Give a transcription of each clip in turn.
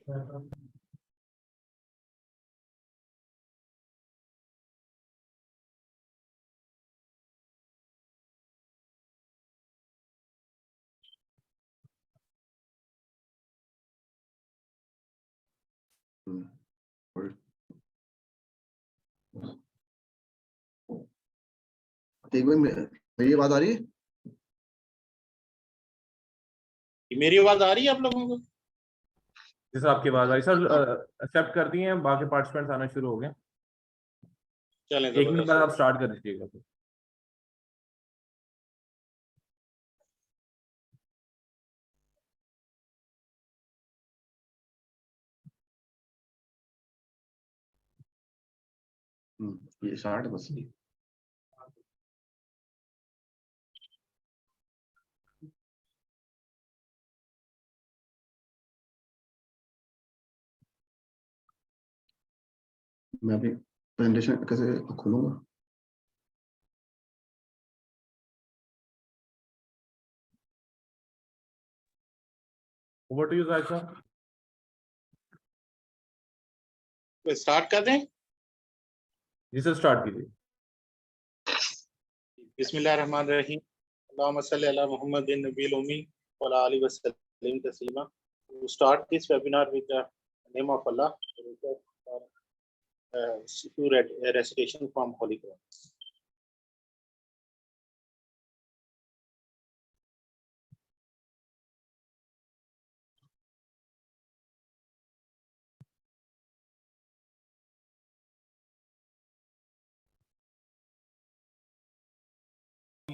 एक बार मेरी बात आ रही है? मेरी आवाज आ रही है आप लोगों को? जी सर, आपकी आवाज आ रही सर। एक्सेप्ट कर दिए हैं, बाकी पार्टिसिपेंट्स आना शुरू हो गए। चलें, 1 मिनट बाद आप स्टार्ट कर दीजिएगा। ये 60 बस। मैं अभी प्रेजेंटेशन कैसे खोलूंगा? Over to you Zahid sir. Start कर दें? जी सर, स्टार्ट कीजिए। बिस्मिल्लाहिर्रहमानिर्रहीम। अल्लाहुम्मा सल्ली अला मुहम्मदिन नबील उम्मी व अला आलिहि वसल्लम Taslima. To start this webinar with the name of Allah, recitation from Holy Quran.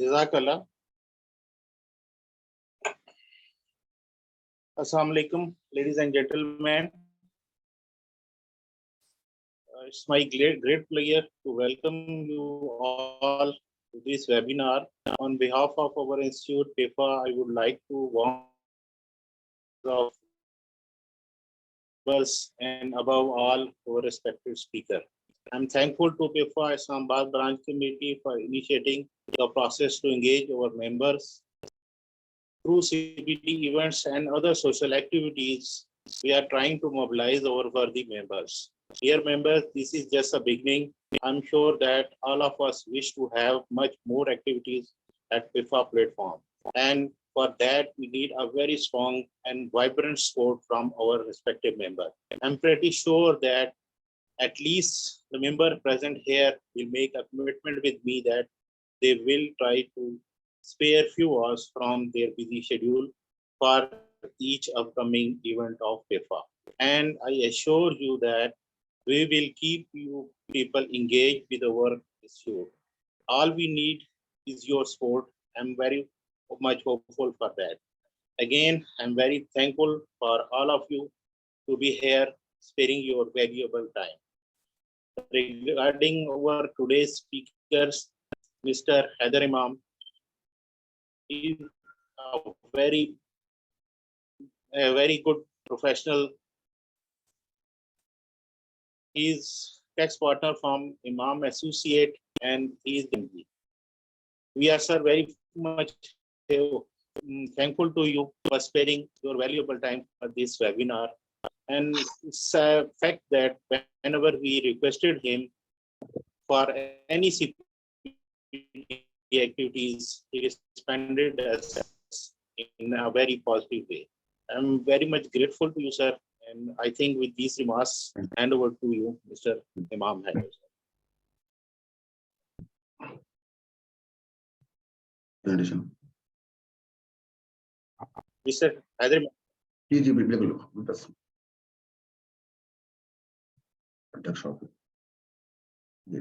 Jazakallah. Assalamu alaikum, ladies and gentlemen. It's my great pleasure to welcome you all to this webinar. On behalf of our institute, PEFA, I would like to warm us and above all our respected speaker. I'm thankful to PEFA Islamabad branch committee for initiating the process to engage our members through CPT events and other social activities. We are trying to mobilize our worthy members. Dear members, this is just a beginning. I'm sure that all of us wish to have much more activities at PIFA platform. And for that, we need a very strong and vibrant support from our respective members. I'm pretty sure that at least the member present here will make a commitment with me that they will try to spare few hours from their busy schedule for each upcoming event of PIFA. And I assure you that we will keep you people engaged with our issue. All we need is your support. I'm very much hopeful for that. Again, I'm very thankful for all of you to be here, sparing your valuable time. Regarding our today's speakers, Mr. Haider Imam is a very good professional. He's tax partner from Imam Associate and he is MD. We are, sir, very much thankful to you for sparing your valuable time for this webinar. And it's a fact that whenever we requested him for any CPD activities, he responded us in a very positive way. I'm very much grateful to you, sir. And I think with these remarks, hand over to you, Mr. Imam Haider. Presentation. Mr. Haider, जी बिल्कुल बस अध्यक्ष जी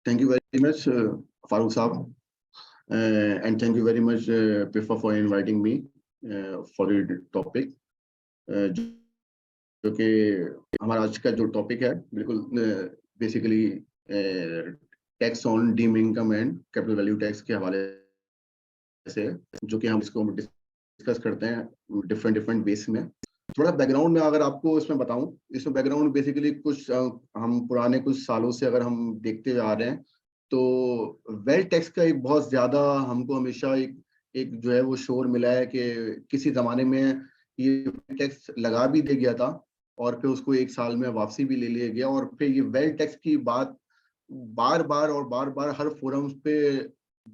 Thank you very much, Farooq Saab, and thank you very much, PIFA, for inviting me for the topic. जो कि हमारा आज का जो topic है बिल्कुल basically tax on deemed income and capital value tax के हवाले से, जो कि हम इसको डिस्कस करते हैं डिफरेंट बेस में। थोड़ा बैकग्राउंड में अगर आपको इसमें बताऊं, इसमें बैकग्राउंड बेसिकली कुछ हम पुराने कुछ सालों से अगर हम देखते आ रहे हैं तो वेल्थ टैक्स का एक बहुत ज्यादा हमको हमेशा एक जो है वो शोर मिला है कि किसी जमाने में ये टैक्स लगा भी दे गया था और फिर उसको एक साल में वापसी भी ले लिया गया, और फिर ये वेल्थ टैक्स की बात बार बार हर फोरम्स पे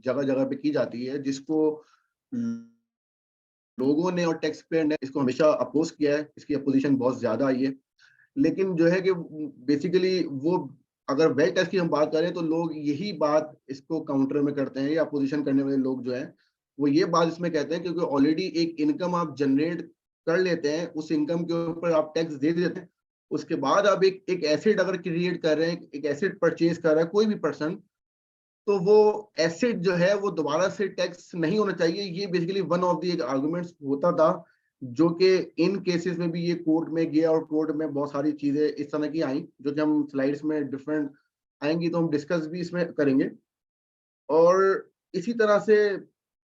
जगह पे की जाती है, जिसको लोगों ने और टैक्स पेयर ने इसको हमेशा अपोज किया है। इसकी अपोजिशन बहुत ज्यादा आई है, लेकिन जो है कि बेसिकली वो अगर वेल्थ टैक्स की हम बात करें तो लोग यही बात इसको काउंटर में करते हैं, या अपोजिशन करने वाले लोग जो हैं वो ये बात इसमें कहते हैं क्योंकि ऑलरेडी एक इनकम आप जनरेट कर लेते हैं, उस इनकम के ऊपर आप टैक्स दे देते हैं, उसके बाद आप एक एसेट अगर क्रिएट कर रहे हैं, एक एसेट परचेज कर रहा है कोई भी पर्सन, तो वो एसेट जो है वो दोबारा से टैक्स नहीं होना चाहिए। ये basically one of the arguments होता था, जो कि इन केसेस में भी ये कोर्ट में गया और कोर्ट में बहुत सारी चीजें इस तरह की आई, जो कि हम स्लाइड्स में डिफरेंट आएंगी तो हम डिस्कस भी इसमें करेंगे। और इसी तरह से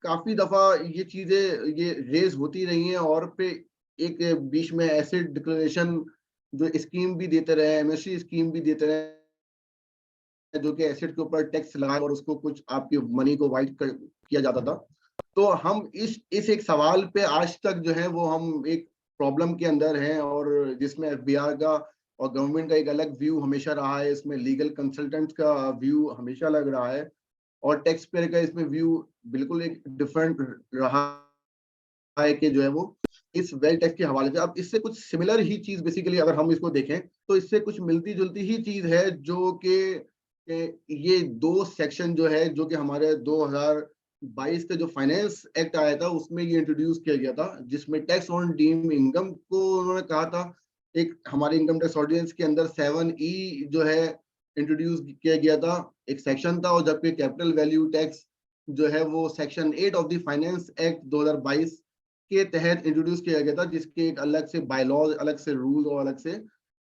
काफी दफा ये चीजें ये रेज होती रही हैं, और फिर एक बीच में एसेट डिक्लेरेशन जो स्कीम भी देते रहे, एमएससी स्कीम भी देते रहे, जो कि एसेट के ऊपर टैक्स लगाए और उसको कुछ आपकी मनी को वाइट किया जाता था। तो हम इस एक सवाल पे आज तक जो है वो हम एक प्रॉब्लम के अंदर हैं, और जिसमें एफबीआर का और गवर्नमेंट का एक अलग व्यू हमेशा रहा है, इसमें लीगल कंसल्टेंट्स का व्यू हमेशा लग रहा है, और टैक्स पेयर का इसमें व्यू बिल्कुल एक डिफरेंट रहा है कि जो है वो इस वेल्थ टैक्स के हवाले से। अब इससे कुछ सिमिलर ही चीज बेसिकली अगर हम इसको देखें तो इससे कुछ मिलती जुलती ही चीज है, जो कि ये दो सेक्शन जो है जो कि हमारे 2022 का जो फाइनेंस एक्ट आया था उसमें ये इंट्रोड्यूस किया गया था, जिसमें टैक्स ऑन डीम इनकम को उन्होंने कहा था। एक हमारे इनकम टैक्स ऑर्डिनेंस के अंदर 7E जो है इंट्रोड्यूस किया गया था, एक सेक्शन था, और जबकि कैपिटल वैल्यू टैक्स जो है वो section 8 of the finance act 2022 के तहत इंट्रोड्यूस किया गया था, जिसके एक अलग से बायलॉज, अलग से रूल और अलग से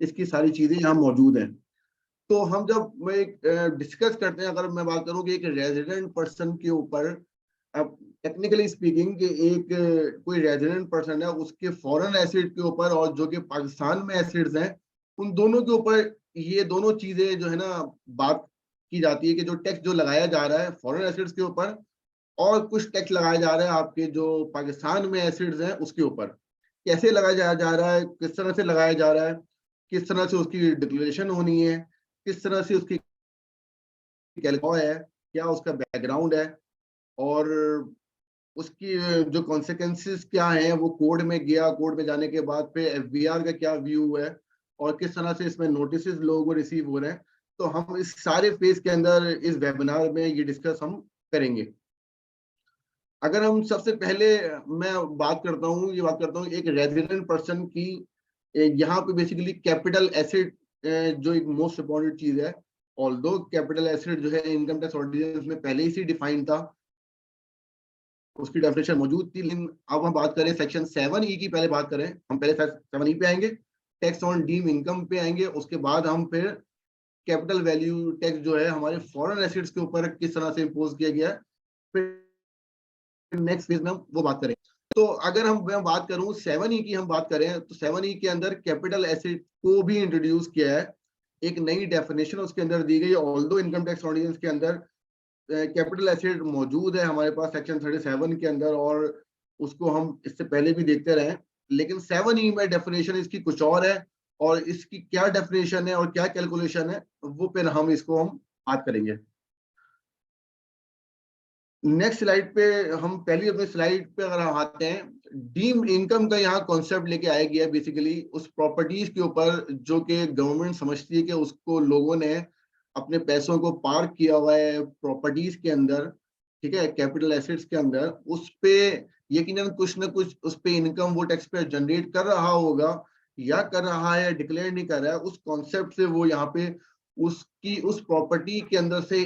इसकी सारी चीजें यहाँ मौजूद हैं। तो हम जब डिस्कस करते हैं, अगर मैं बात करूं कि एक रेजिडेंट पर्सन के ऊपर, अब टेक्निकली स्पीकिंग कि एक कोई रेजिडेंट पर्सन है उसके फॉरेन एसेट के ऊपर और जो कि पाकिस्तान में एसेट्स हैं, उन दोनों के ऊपर ये दोनों चीजें जो है ना बात की जाती है कि जो टैक्स जो लगाया जा रहा है फॉरेन एसेट्स के ऊपर, और कुछ टैक्स लगाया जा रहा है आपके जो पाकिस्तान में एसेट्स हैं उसके ऊपर, कैसे लगाया जा रहा है, किस तरह से लगाया जा रहा है, किस तरह से उसकी डिक्लेरेशन होनी है, किस तरह से उसकी क्या है, क्या उसका बैकग्राउंड है, और उसकी जो कॉन्सिक्वेंसेस क्या हैं। वो कोर्ट में गया, कोर्ट में जाने के बाद पे एफबीआर का क्या व्यू है, और किस तरह से इसमें नोटिस लोगों को रिसीव हो रहे हैं। तो हम इस सारे फेज के अंदर इस वेबिनार में ये डिस्कस हम करेंगे। अगर हम सबसे पहले मैं बात करता हूँ एक रेजिडेंट पर्सन की, यहाँ पे बेसिकली कैपिटल एसेट जो एक मोस्ट इंपॉर्टेंट चीज है। ऑल्दो कैपिटल एसेट जो है इनकम टैक्स ऑर्डिनेंस में पहले ही से डिफाइन था, उसकी डेफिनेशन मौजूद थी, लेकिन अब हम बात करें सेक्शन 7E की, पहले बात करें हम पहले 7E पे आएंगे, टैक्स ऑन डीम इनकम पे आएंगे, उसके बाद हम फिर कैपिटल वैल्यू टैक्स जो है हमारे फॉरेन एसेट्स के ऊपर किस तरह से इम्पोज किया गया है, फिर नेक्स्ट फेज में हम वो बात करें। तो अगर मैं बात करूं 7E की हम बात करें तो 7E के अंदर कैपिटल एसेट को भी इंट्रोड्यूस किया है, एक नई डेफिनेशन उसके अंदर दी गई। ऑल्दो इनकम टैक्स ऑर्डिनेंस के अंदर कैपिटल एसेट मौजूद है हमारे पास सेक्शन 37 के अंदर, और उसको हम इससे पहले भी देखते रहे, लेकिन 7E में डेफिनेशन इसकी कुछ और है, और इसकी क्या डेफिनेशन है और क्या कैलकुलेशन है वो फिर हम बात करेंगे। नेक्स्ट स्लाइड पे हम पहली अपने स्लाइड पे अगर हम आते हैं, डीम इनकम का यहाँ कॉन्सेप्ट लेके आया गया बेसिकली उस प्रॉपर्टीज के ऊपर जो कि गवर्नमेंट समझती है कि उसको लोगों ने अपने पैसों को पार्क किया हुआ है प्रॉपर्टीज के अंदर, ठीक है, कैपिटल एसेट्स के अंदर, उस पे यकीनन कुछ ना कुछ उस पे इनकम वो टैक्स पे जनरेट कर रहा होगा या कर रहा है, डिक्लेयर नहीं कर रहा है। उस कॉन्सेप्ट से वो यहाँ पे उसकी उस प्रॉपर्टी के अंदर से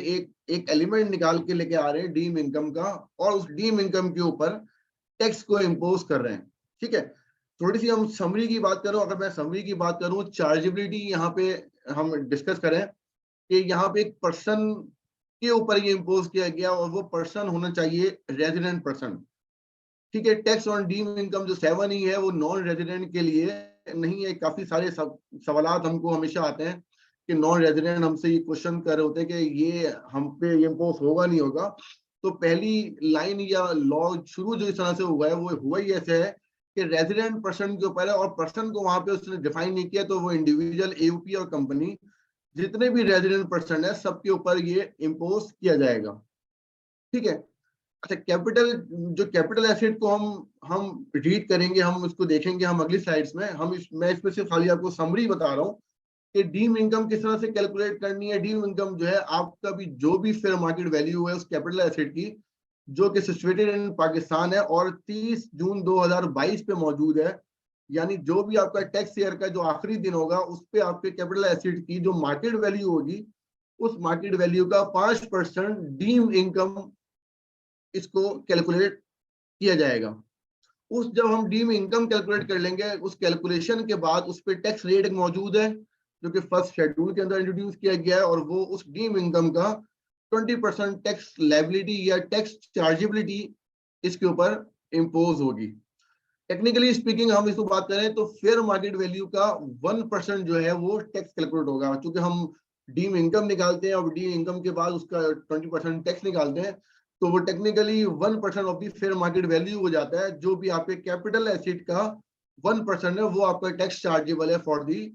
एक एलिमेंट निकाल के लेके आ रहे हैं डीम इनकम का, और उस डीम इनकम के ऊपर टैक्स को इम्पोज कर रहे हैं। ठीक है, थोड़ी सी हम समरी की बात करूं, अगर मैं समरी की बात करूं, चार्जेबिलिटी यहाँ पे हम डिस्कस करें कि यहाँ पे एक पर्सन के ऊपर ये इम्पोज किया गया और वो पर्सन होना चाहिए रेजिडेंट पर्सन। ठीक है, टैक्स ऑन डीम इनकम जो 7E है वो नॉन रेजिडेंट के लिए नहीं है। काफी सारे सवालात हमको हमेशा आते हैं कि नॉन रेजिडेंट हमसे ये क्वेश्चन कर रहे होते हैं कि ये हम पे ये इम्पोज होगा नहीं होगा। तो पहली लाइन या लॉ शुरू जो इस तरह से हुआ है वो हुआ ही ऐसे है कि रेजिडेंट पर्सन के ऊपर है, और पर्सन को वहां पे उसने डिफाइन नहीं किया, तो वो इंडिविजुअल, एयूपी और कंपनी जितने भी रेजिडेंट पर्सन है सबके ऊपर ये इम्पोज किया जाएगा। ठीक है, अच्छा, कैपिटल एसेट को हम रीड करेंगे, हम उसको देखेंगे हम अगली स्लाइड्स में। मैं इसमें सिर्फ खाली आपको समरी बता रहा हूँ कि डीम इनकम किस तरह से कैलकुलेट करनी है। डीम इनकम जो है आपका भी जो भी फेयर मार्केट वैल्यू है उस कैपिटल एसेट की जो कि सिचुएटेड इन पाकिस्तान है और 30 जून 2022 पे मौजूद है, यानी जो भी आपका टैक्स ईयर का जो आखिरी दिन होगा उस पे आपके कैपिटल एसेट की जो मार्केट वैल्यू होगी उस मार्केट वैल्यू का 5% डीम इनकम इसको कैलकुलेट किया जाएगा। उस जब हम डीम इनकम कैलकुलेट कर लेंगे, उस कैलकुलेशन के बाद उस पे टैक्स रेट मौजूद है जो कि फर्स्ट शेड्यूल के अंदर इंट्रोड्यूस किया गया है, और वो उस डीम इनकम का 20% टैक्स लायबिलिटी या टैक्स चार्जेबिलिटी इसके ऊपर इम्पोज होगी। टेक्निकली स्पीकिंग हम इसको बात करें तो फेयर मार्केट वैल्यू का 1% जो है वो टैक्स कैलकुलेट होगा। क्योंकि हम डीम इनकम निकालते हैं और डीम इनकम के बाद उसका 20% टैक्स निकालते हैं, तो वो technically 1% of the fair market value हो जाता है। जो भी आपके कैपिटल एसेट का 1% है वो आपका टैक्स चार्जेबल है फॉर दी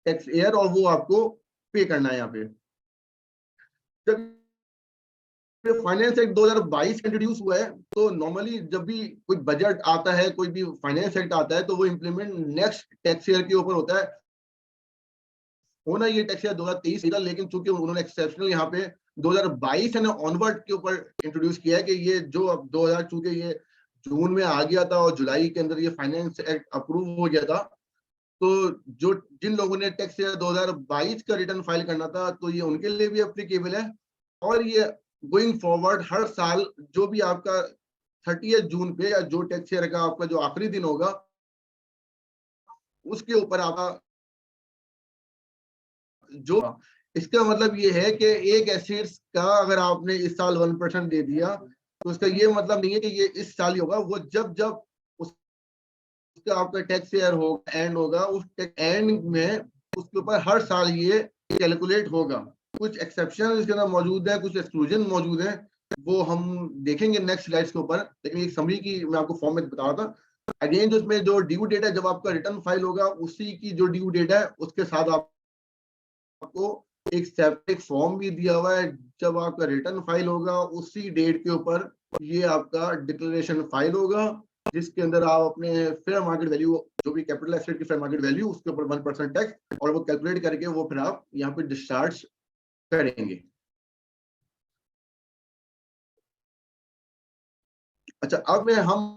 टैक्स ईयर, और वो आपको पे करना है। यहाँ पे जब फाइनेंस एक्ट 2022 इंट्रोड्यूस हुआ है तो नॉर्मली जब भी कोई बजट आता है, कोई भी फाइनेंस एक्ट आता है, तो वो इम्प्लीमेंट नेक्स्ट टैक्स ईयर के ऊपर होता है। होना ये टैक्स ईयर 2023 था, लेकिन चूंकि उन्होंने एक्सेप्शनल यहाँ पे 2022 एंड ऑनवर्ड के ऊपर इंट्रोड्यूस किया है कि ये जो अब 2000 चूंकि ये जून में आ गया था और जुलाई के अंदर ये फाइनेंस एक्ट अप्रूव हो गया था, तो जो जिन लोगों ने टैक्स ईयर 2022 का रिटर्न फाइल करना था तो ये उनके लिए भी एप्लीकेबल है। और ये गोइंग फॉरवर्ड हर साल जो भी आपका 30 जून पे या जो टैक्स ईयर का आपका जो आखिरी दिन होगा उसके ऊपर आपका जो, इसका मतलब ये है कि एक एसेट्स का अगर आपने इस साल 1% दे दिया तो उसका ये मतलब नहीं है कि ये इस साल ही होगा। वो जब जब उसका आपका टैक्स ईयर होगा, एंड होगा, उस एंड में उसके ऊपर हर साल ये कैलकुलेट होगा। कुछ एक्सेप्शन इसके अंदर मौजूद है, कुछ एक्सक्लूजन मौजूद है, वो हम देखेंगे नेक्स्ट स्लाइड्स के ऊपर। लेकिन एक समरी की मैं आपको फॉर्मेट बता रहा था। अगेन जो इसमें जो ड्यू डेट है जब आपका रिटर्न फाइल होगा उसी की जो ड्यू डेट है उसके साथ आपको एक सेपरेट फॉर्म भी दिया हुआ है। जब आपका रिटर्न फाइल होगा उसी डेट के ऊपर ये आपका डिक्लेरेशन फाइल होगा जिसके अंदर आप अपने फेयर मार्केट वैल्यू जो भी कैपिटल एसेट की फेयर मार्केट वैल्यू उसके ऊपर 1% टैक्स और वो कैलकुलेट करके वो फिर आप यहाँ पे डिस्चार्ज करेंगे। अच्छा, अब में हम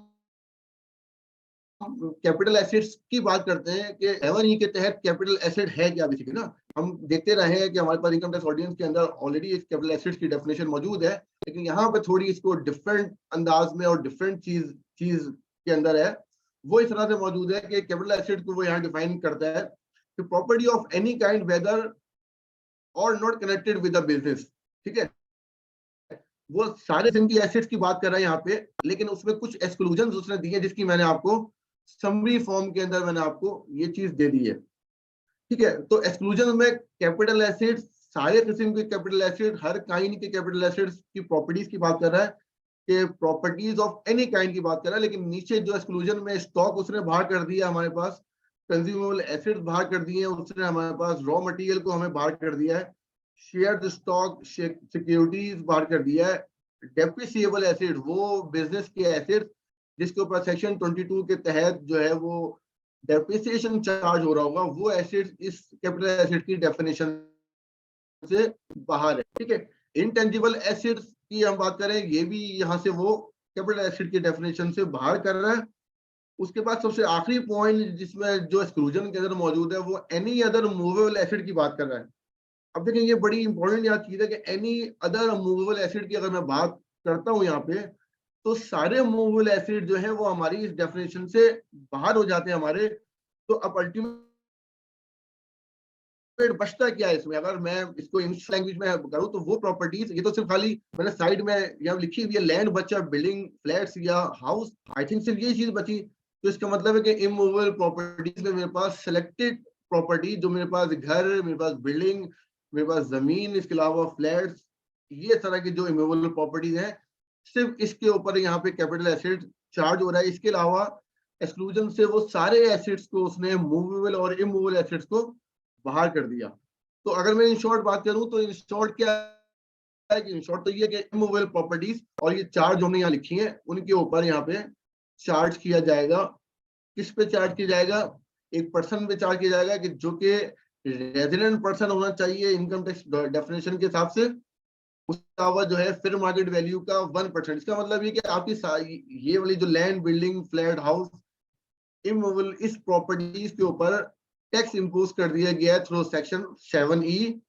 कैपिटल एसेट्स की बात करते हैं कि 7E के तहत कैपिटल एसेट है क्या। बेसिकली ना हम देखते रहे हैं कि हमारे पास इनकम टैक्स ऑर्डिनेंस के अंदर ऑलरेडी इस कैपिटल एसेट्स की डेफिनेशन मौजूद है, लेकिन यहाँ पे थोड़ी इसको डिफरेंट अंदाज में और डिफरेंट चीज के अंदर है। वो इस तरह से मौजूद है कि कैपिटल एसेट को वो यहाँ डिफाइन करता है कि property of any kind whether और not connected with the business. ठीक है, वो सारे किस्म की एसेट्स की बात कर रहा है यहाँ पे, लेकिन उसमें कुछ एक्सक्लूजन उसने दिए जिसकी मैंने आपको समरी फॉर्म के अंदर मैंने आपको ये चीज दे दी है। ठीक है, तो एक्सक्लूजन में कैपिटल एसेट, सारे किस्म के कैपिटल एसेट, हर काइंड के कैपिटल एसेट्स की प्रॉपर्टीज की बात कर रहा है, कि प्रॉपर्टीज ऑफ एनी काइंड की बात कर रहा है। लेकिन नीचे जो एक्सक्लूजन में स्टॉक उसने बाहर कर दिया हमारे पास, कंज्यूमेबल एसेट्स बाहर कर दिए हैं उसने हमारे पास, रॉ मटेरियल को हमें बाहर कर दिया है, शेयर स्टॉक सिक्योरिटीज बाहर कर दिया है, डेप्रिसिएबल एसेट वो बिजनेस के एसेट जिसके ऊपर सेक्शन 22 के तहत जो है वो डेप्रिसिएशन चार्ज हो रहा होगा, वो एसेट इस कैपिटल एसेट की डेफिनेशन से बाहर है। ठीक है, इनटेंजिबल एसेट्स की हम बात करें, ये भी यहाँ से वो कैपिटल एसेट की डेफिनेशन से बाहर कर रहा है। उसके बाद सबसे आखिरी पॉइंट जिसमें जो एक्सक्लूजन के अंदर मौजूद है, वो एनी अदर मूवेबल एसेट की बात कर रहा है। अब देखिए ये बड़ी इंपॉर्टेंट यहाँ चीज है कि एनी अदर मूवेबल एसेट की अगर मैं बात करता हूँ यहाँ पे, तो सारे मूवेबल एसेट जो है वो हमारी इस डेफिनेशन से बाहर हो जाते हैं हमारे। तो अब अल्टीमेट बचता क्या है इसमें, अगर मैं इसको इंग्लिश लैंग्वेज में करूँ तो वो प्रॉपर्टीज, ये तो सिर्फ खाली मैंने साइड में यहाँ लिखी हुई है, लैंड बचा, बिल्डिंग, फ्लैट्स या हाउस, आई थिंक सिर्फ ये चीज बची। तो इसका मतलब है कि इमूवेबल प्रॉपर्टीज में मेरे पास सिलेक्टेड प्रॉपर्टी, जो मेरे पास घर, मेरे पास बिल्डिंग, मेरे पास जमीन, इसके अलावा फ्लैट्स, ये तरह की जो इमूवेबल प्रॉपर्टीज हैं, सिर्फ इसके ऊपर यहाँ पे कैपिटल एसेट चार्ज हो रहा है। इसके अलावा एक्सक्लूजन से वो सारे एसेट्स को उसने मूवेबल और इमूवेबल एसेट्स को बाहर कर दिया। तो अगर मैं इन शॉर्ट बात करूं तो इन शॉर्ट क्या है कि इन शॉर्ट तो ये कि इमूवेबल प्रॉपर्टीज और ये चार्ज जो हमने यहाँ लिखी हैं उनके ऊपर यहाँ पे चार्ज किया जाएगा। किस पे चार्ज किया जाएगा? एक पर्सन पे चार्ज किया जाएगा कि जो कि रेजिडेंट पर्सन होना चाहिए इनकम टैक्स डेफिनेशन के हिसाब से। उसके अलावा जो है फेयर मार्केट वैल्यू का 1%। इसका मतलब ये कि आपकी ये वाली जो land, building, flat, house, immovable, इस प्रॉपर्टीज के ऊपर टैक्स इंपोज कर दिया गया है थ्रू सेक्शन 7E,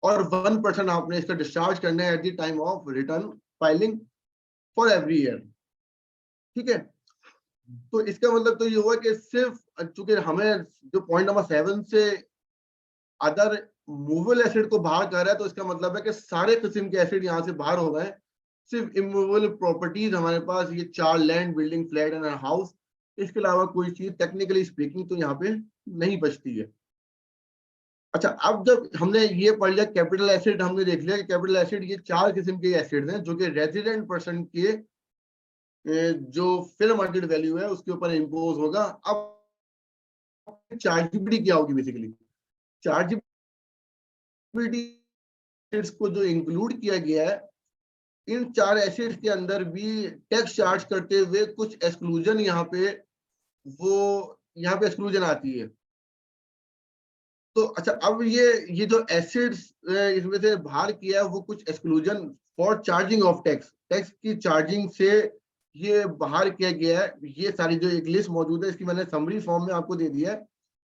और 1% आपने इसका डिस्चार्ज करना है at the time of return filing for every year. ठीक है, तो इसका मतलब तो ये हुआ कि सिर्फ चूंकि हमें जो पॉइंट नंबर 7 से अदर मूवेबल एसेट को बाहर कर रहा है, तो इसका मतलब है कि सारे किस्म के एसेट यहाँ से बाहर हो गए। सिर्फ इमूवेबल प्रॉपर्टीज हमारे पास ये 4 land, building, flat and house, इसके अलावा कोई चीज टेक्निकली स्पीकिंग तो यहाँ पे नहीं बचती है। अच्छा, अब जब हमने ये पढ़ लिया कैपिटल एसेट, हमने देख लिया कि कैपिटल एसेट ये 4 किस्म के एसेट्स हैं जो कि रेजिडेंट पर्सन के जो फेयर मार्केट वैल्यू है उसके ऊपर इंपोज होगा। अब चार्जेबिलिटी क्या होगी? बेसिकली चार्जेबिलिटी को जो इंक्लूड किया गया है, इन 4 एसेट्स के अंदर भी टैक्स चार्ज करते हुए कुछ एक्सक्लूजन यहाँ पे एक्सक्लूजन आती है। तो अच्छा, अब ये जो एसेट्स इसमें से बाहर किया है वो कुछ exclusion for charging of tax, tax की चार्जिंग से ये बाहर किया गया है। ये सारी जो एक लिस्ट मौजूद है इसकी मैंने समरी फॉर्म में आपको दे दिया है।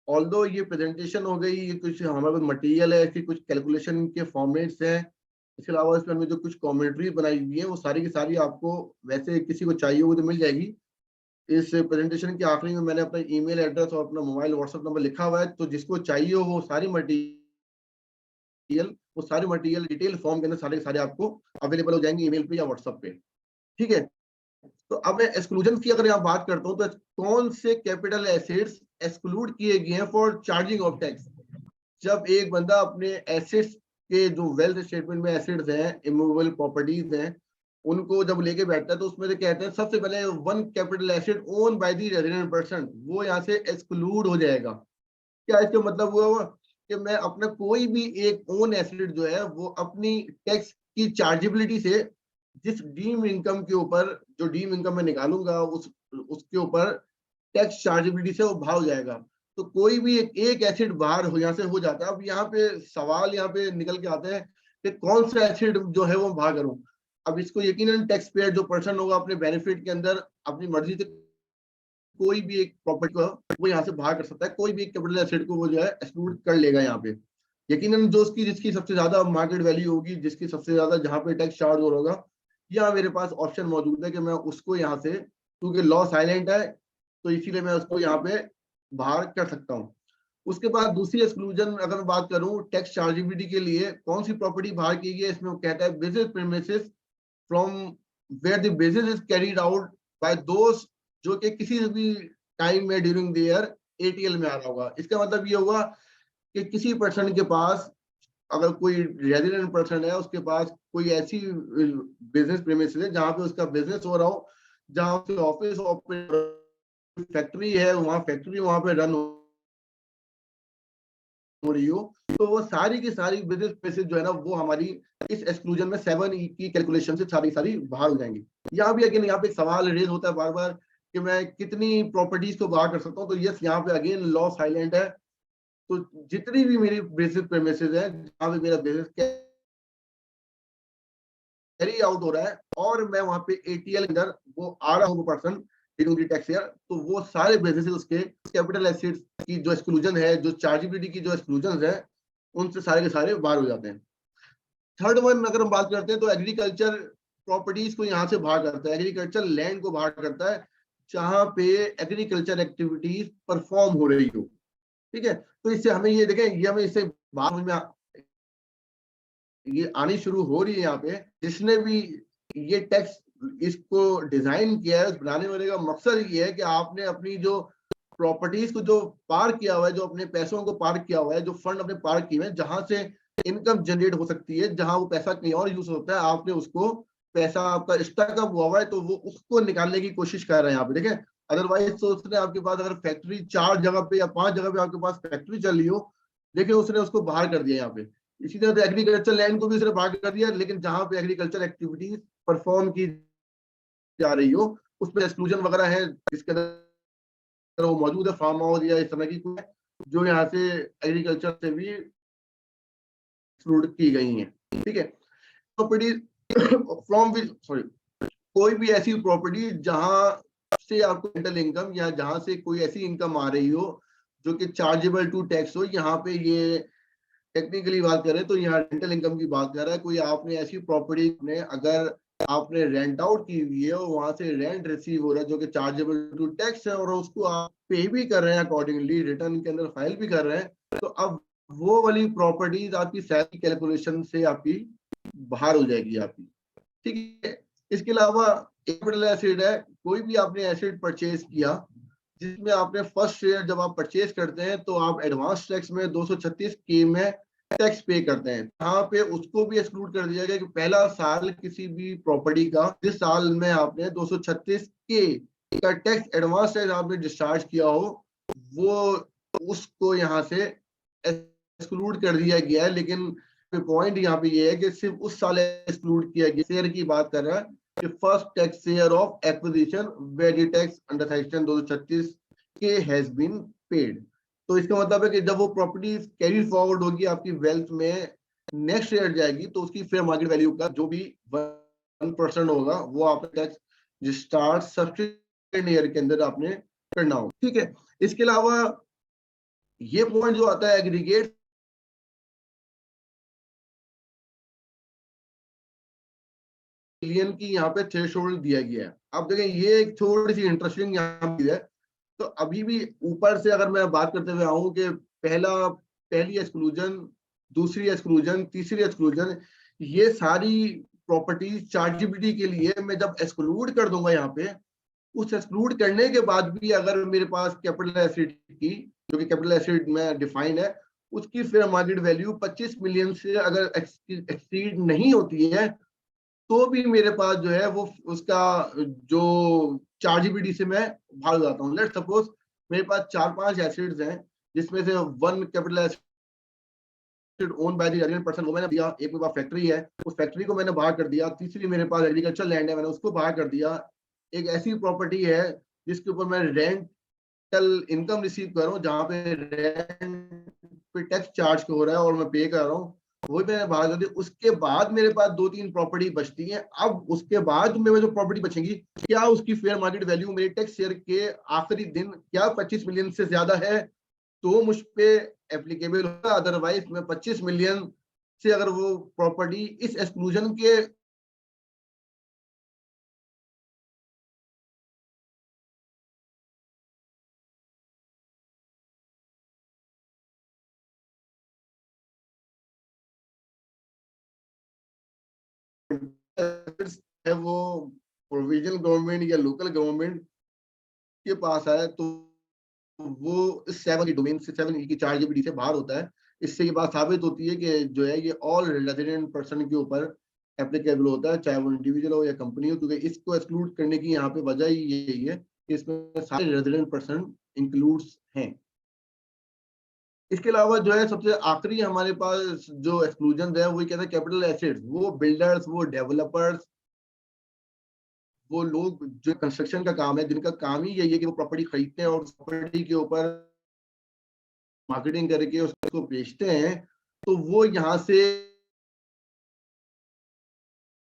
ऑल्दो ये प्रेजेंटेशन हो गई, ये कुछ हमारे पास मटेरियल है, इसकी कुछ कैलकुलेशन के फॉर्मेट्स हैं, इसके अलावा इसमें जो कुछ कॉमेंट्री बनाई हुई है वो सारी की सारी आपको वैसे किसी को चाहिए हो तो मिल जाएगी। इस प्रेजेंटेशन के आखिरी में मैंने अपना ईमेल एड्रेस और अपना मोबाइल व्हाट्सएप नंबर लिखा हुआ है, तो जिसको चाहिए हो वो सारी मटेरियल डिटेल फॉर्म के अंदर सारे सारे आपको अवेलेबल हो जाएंगे ईमेल पे या व्हाट्सएप पे। ठीक है, तो अब मैं एक्सक्लूजन की अगर यहाँ बात करता हूँ तो कौन से कैपिटल एसेट्स एक्सक्लूड किए गए हैं फॉर चार्जिंग ऑफ टैक्स। जब एक बंदा अपने एसेट्स के जो वेल्थ स्टेटमेंट में एसेट्स हैं, इमूवेबल प्रॉपर्टीज हैं, उनको जब लेके बैठता है तो उसमें से कहते हैं सबसे पहले one capital asset own by the resident person, वो यहाँ से एक्सक्लूड हो जाएगा। क्या इसका मतलब हुआ कि मैं अपना कोई भी एक ओन एसेट जो है वो अपनी टैक्स की चार्जेबिलिटी से, जिस डीम इनकम के ऊपर जो डीम इनकम मैं निकालूंगा उसके ऊपर टैक्स चार्जेबिलिटी से वो बाहर हो जाएगा। तो कोई भी एक एसेट बाहर हो यहाँ से हो जाता है। अब यहाँ पे सवाल यहाँ पे निकल के आते हैं कि कौन सा एसेट जो है वो बाहर करूं। अब इसको यकीनन टैक्स पेयर जो पर्सन होगा अपने बेनिफिट के अंदर अपनी मर्जी से कोई भी एक प्रॉपर्टी को वो यहाँ से बाहर कर सकता है, कोई भी एक कैपिटल एसेट को वो जो है एक्सक्लूड कर लेगा यहाँ पे। यकीनन जो उसकी जिसकी सबसे ज्यादा मार्केट वैल्यू होगी, जिसकी सबसे ज्यादा जहाँ पे टैक्स चार्ज हो होगा, यहाँ मेरे पास ऑप्शन मौजूद है कि मैं उसको यहाँ से, क्योंकि लॉ साइलेंट है तो इसीलिए मैं उसको यहाँ पे बाहर कर सकता हूँ। उसके बाद दूसरी एक्सक्लूजन अगर मैं बात करूँ टैक्स चार्जेबिलिटी के लिए कौन सी प्रॉपर्टी बाहर की गई है, इसमें वो कहता है business premises from where the business is carried out by दोस्त, जो कि किसी भी टाइम में ड्यूरिंग द ईयर ATL में आ रहा होगा। इसका मतलब ये होगा कि किसी पर्सन के पास, अगर कोई रेजिडेंट पर्सन है, उसके पास कोई ऐसी बिजनेस प्रीमिसेस है जहां पे उसका बिजनेस हो रहा हो, जहां उसके ऑफिस फैक्ट्री है, वहां फैक्ट्री वहां पे रन हो रही हो, तो वो सारी की सारी बिजनेस प्लेसेस जो है ना, वो हमारी इस एक्सक्लूजन में 7E की कैलकुलेशन से सारी सारी बाहर हो जाएंगी। यहाँ भी अगेन यहाँ पे एक सवाल रेज होता है बार बार कि मैं कितनी प्रॉपर्टीज को बाहर कर सकता हूँ। तो यस, यहाँ पे अगेन लॉ साइलेंट है। तो जितनी भी मेरी बिजनेस प्रेमिसेस है, जहाँ पे मेरा बिजनेस कैरी आउट हो रहा है और मैं वहां पे ATL के अंदर वो आ रहा हूँ पर्सन टैक्स ईयर, तो वो सारे बिजनेसेस उसके कैपिटल एसेट्स की जो एक्सक्लूजन है, जो चार्जेबिलिटी की जो एक्सक्लूजन है, उनसे सारे के सारे बाहर हो जाते हैं। थर्ड वन अगर हम बात करते हैं तो एग्रीकल्चर प्रॉपर्टीज को यहाँ से बाहर करता है, एग्रीकल्चर लैंड को बाहर करता है जहाँ पे एग्रीकल्चर एक्टिविटीज परफॉर्म हो रही हो। ठीक है, तो इससे हमें ये देखें, ये हमें इससे बात में ये आनी शुरू हो रही है यहाँ पे। जिसने भी ये टैक्स इसको डिजाइन किया है, बनाने वाले का मकसद ये है कि आपने अपनी जो प्रॉपर्टीज को जो पार्क किया हुआ है, जो अपने पैसों को पार्क किया हुआ है, जो फंड अपने पार्क किए हुए हैं, जहां से इनकम जनरेट हो सकती है, जहां वो पैसा कहीं और यूज होता है, आपने उसको पैसा आपका स्टॉकअप हुआ हुआ है, तो वो उसको निकालने की कोशिश कर रहे हैं यहाँ पे। देखें, अदरवाइज तो उसने आपके पास अगर फैक्ट्री 4 जगह पे या 5 जगह पे आपके पास फैक्ट्री चल रही हो, देखिए उसने उसको बाहर कर दिया यहाँ पे। इसी तरह से एग्रीकल्चर लैंड को भी उसने बाहर कर दिया, लेकिन जहां पे एग्रीकल्चर एक्टिविटीज परफॉर्म की जा रही हो उसमें एक्सक्लूजन वगैरह है, जिसके अंदर वो मौजूद है, फार्म हाउस या इस तरह की कोई जो यहाँ से एग्रीकल्चर से भी एक्सक्लूड की गई हैं। ठीक है, प्रॉपर्टी फ्रॉम विच सॉरी कोई भी ऐसी प्रॉपर्टी जहां से आपको रेंटल इनकम या जहां से कोई ऐसी इनकम आ रही हो जो कि चार्जेबल टू टैक्स हो। यहाँ पे ये टेक्निकली बात करें तो यहाँ रेंटल इनकम की बात कर रहा है। कोई आपने ऐसी प्रॉपर्टी ने अगर आपने रेंट आउट की हुई है और वहां से रेंट रिसीव हो रहा है जो कि चार्जेबल टू टैक्स है, और उसको आप पे भी कर रहे हैं अकॉर्डिंगली, रिटर्न के अंदर फाइल भी कर रहे हैं, तो अब वो वाली प्रॉपर्टीज आपकी सैलरी कैलकुलेशन से आपकी बाहर हो जाएगी आपकी। ठीक है, इसके अलावा कैपिटल एसेट है, कोई भी आपने एसेट परचेज किया जिसमें आपने फर्स्ट शेयर जब आप परचेज करते हैं तो आप एडवांस टैक्स में 236K में टैक्स पे करते हैं। यहाँ पे उसको भी एक्सक्लूड कर दिया गया कि पहला साल किसी भी प्रॉपर्टी का जिस साल में आपने 236K का टैक्स एडवांस टैक्स आपने डिस्चार्ज किया हो, वो उसको यहाँ से एक्सक्लूड कर दिया गया है। लेकिन पॉइंट यहाँ पे ये है कि सिर्फ उस साल एक्सक्लूड किया गया, शेयर की बात कर रहा है कि first tax share of acquisition very tax under section 236 के हैज बीन पेड। तो इसका मतलब है कि जब वो प्रॉपर्टी कैरी फॉरवर्ड होगी आपकी वेल्थ में, नेक्स्ट ईयर जाएगी, तो उसकी फेयर मार्केट वैल्यू का जो भी 1% होगा वो आपने टैक्स स्टार्ट सब्सिक्वेंट ईयर के अंदर आपने करना होगा। ठीक है, इसके अलावा ये पॉइंट जो आता है एग्रीगेट मिलियन की यहाँ पे थ्रेशोल्ड दिया गया है। अब देखें, ये एक थोड़ी सी इंटरेस्टिंग यहाँ पे है। तो अभी भी ऊपर से अगर मैं बात करते हुए आऊं कि पहली एक्सक्लूजन, दूसरी एक्सक्लूजन, तीसरी एक्सक्लूजन, ये सारी प्रॉपर्टीज चार्जेबिलिटी के लिए मैं जब एक्सक्लूड कर दूंगा यहाँ पे, उस एक्सक्लूड करने के बाद भी अगर मेरे पास कैपिटल एसेट की, जो कि कैपिटल एसेट में डिफाइन है, उसकी फेयर मार्केट वैल्यू 25 मिलियन से अगर एक्सीड नहीं होती है, तो भी मेरे पास जो है वो उसका जो चार्जेबिलिटी से मैं भाग जाता हूँ। लेट्स सपोज मेरे पास 4-5 एसेट्स हैं, जिसमें से one capital asset own by the resident person, वो मैंने दिया। एक मेरे पास फैक्ट्री है, उस फैक्ट्री को मैंने बाहर कर दिया। तीसरी मेरे पास एग्रीकल्चर लैंड है, मैंने उसको बाहर कर दिया। एक ऐसी प्रॉपर्टी है जिसके ऊपर मैं रेंटल इनकम रिसीव कर रहा हूँ, जहाँ पे रेंट पे टैक्स चार्ज हो रहा है और मैं पे कर रहा हूँ, वही मैंने बाहर कर दी। उसके बाद मेरे पास 2-3 प्रॉपर्टी बचती हैं। अब उसके बाद मेरे जो प्रॉपर्टी बचेंगी, क्या उसकी फेयर मार्केट वैल्यू मेरे टैक्स शेयर के आखिरी दिन क्या 25 मिलियन से ज्यादा है तो मुझ पे एप्लीकेबल होगा। अदरवाइज मैं 25 मिलियन से अगर वो प्रॉपर्टी इस एक्सक्लूजन के है वो प्रोविजनल गवर्नमेंट या लोकल गवर्नमेंट के पास है, तो वो इस 7 की डोमेन से 7 की 4 जीबी से बाहर होता है। इससे ये बात साबित होती है कि जो है ये ऑल रेजिडेंट पर्सन के ऊपर एप्लीकेबल होता है, चाहे वो इंडिविजुअल हो या कंपनी हो, क्योंकि इसको एक्सक्लूड करने की यहाँ पे वजह ही यही है कि इसमें सारे रेजिडेंट पर्सन इंक्लूड्स हैं। इसके अलावा जो है सबसे आखिरी हमारे पास जो एक्सक्लूजन है वो कहते हैं कैपिटल एसेट्स, वो बिल्डर्स, वो डेवलपर्स, वो लोग जो कंस्ट्रक्शन का काम है, जिनका काम ही यही है कि वो प्रॉपर्टी खरीदते हैं और प्रॉपर्टी के ऊपर मार्केटिंग करके उसको बेचते हैं, तो वो यहाँ से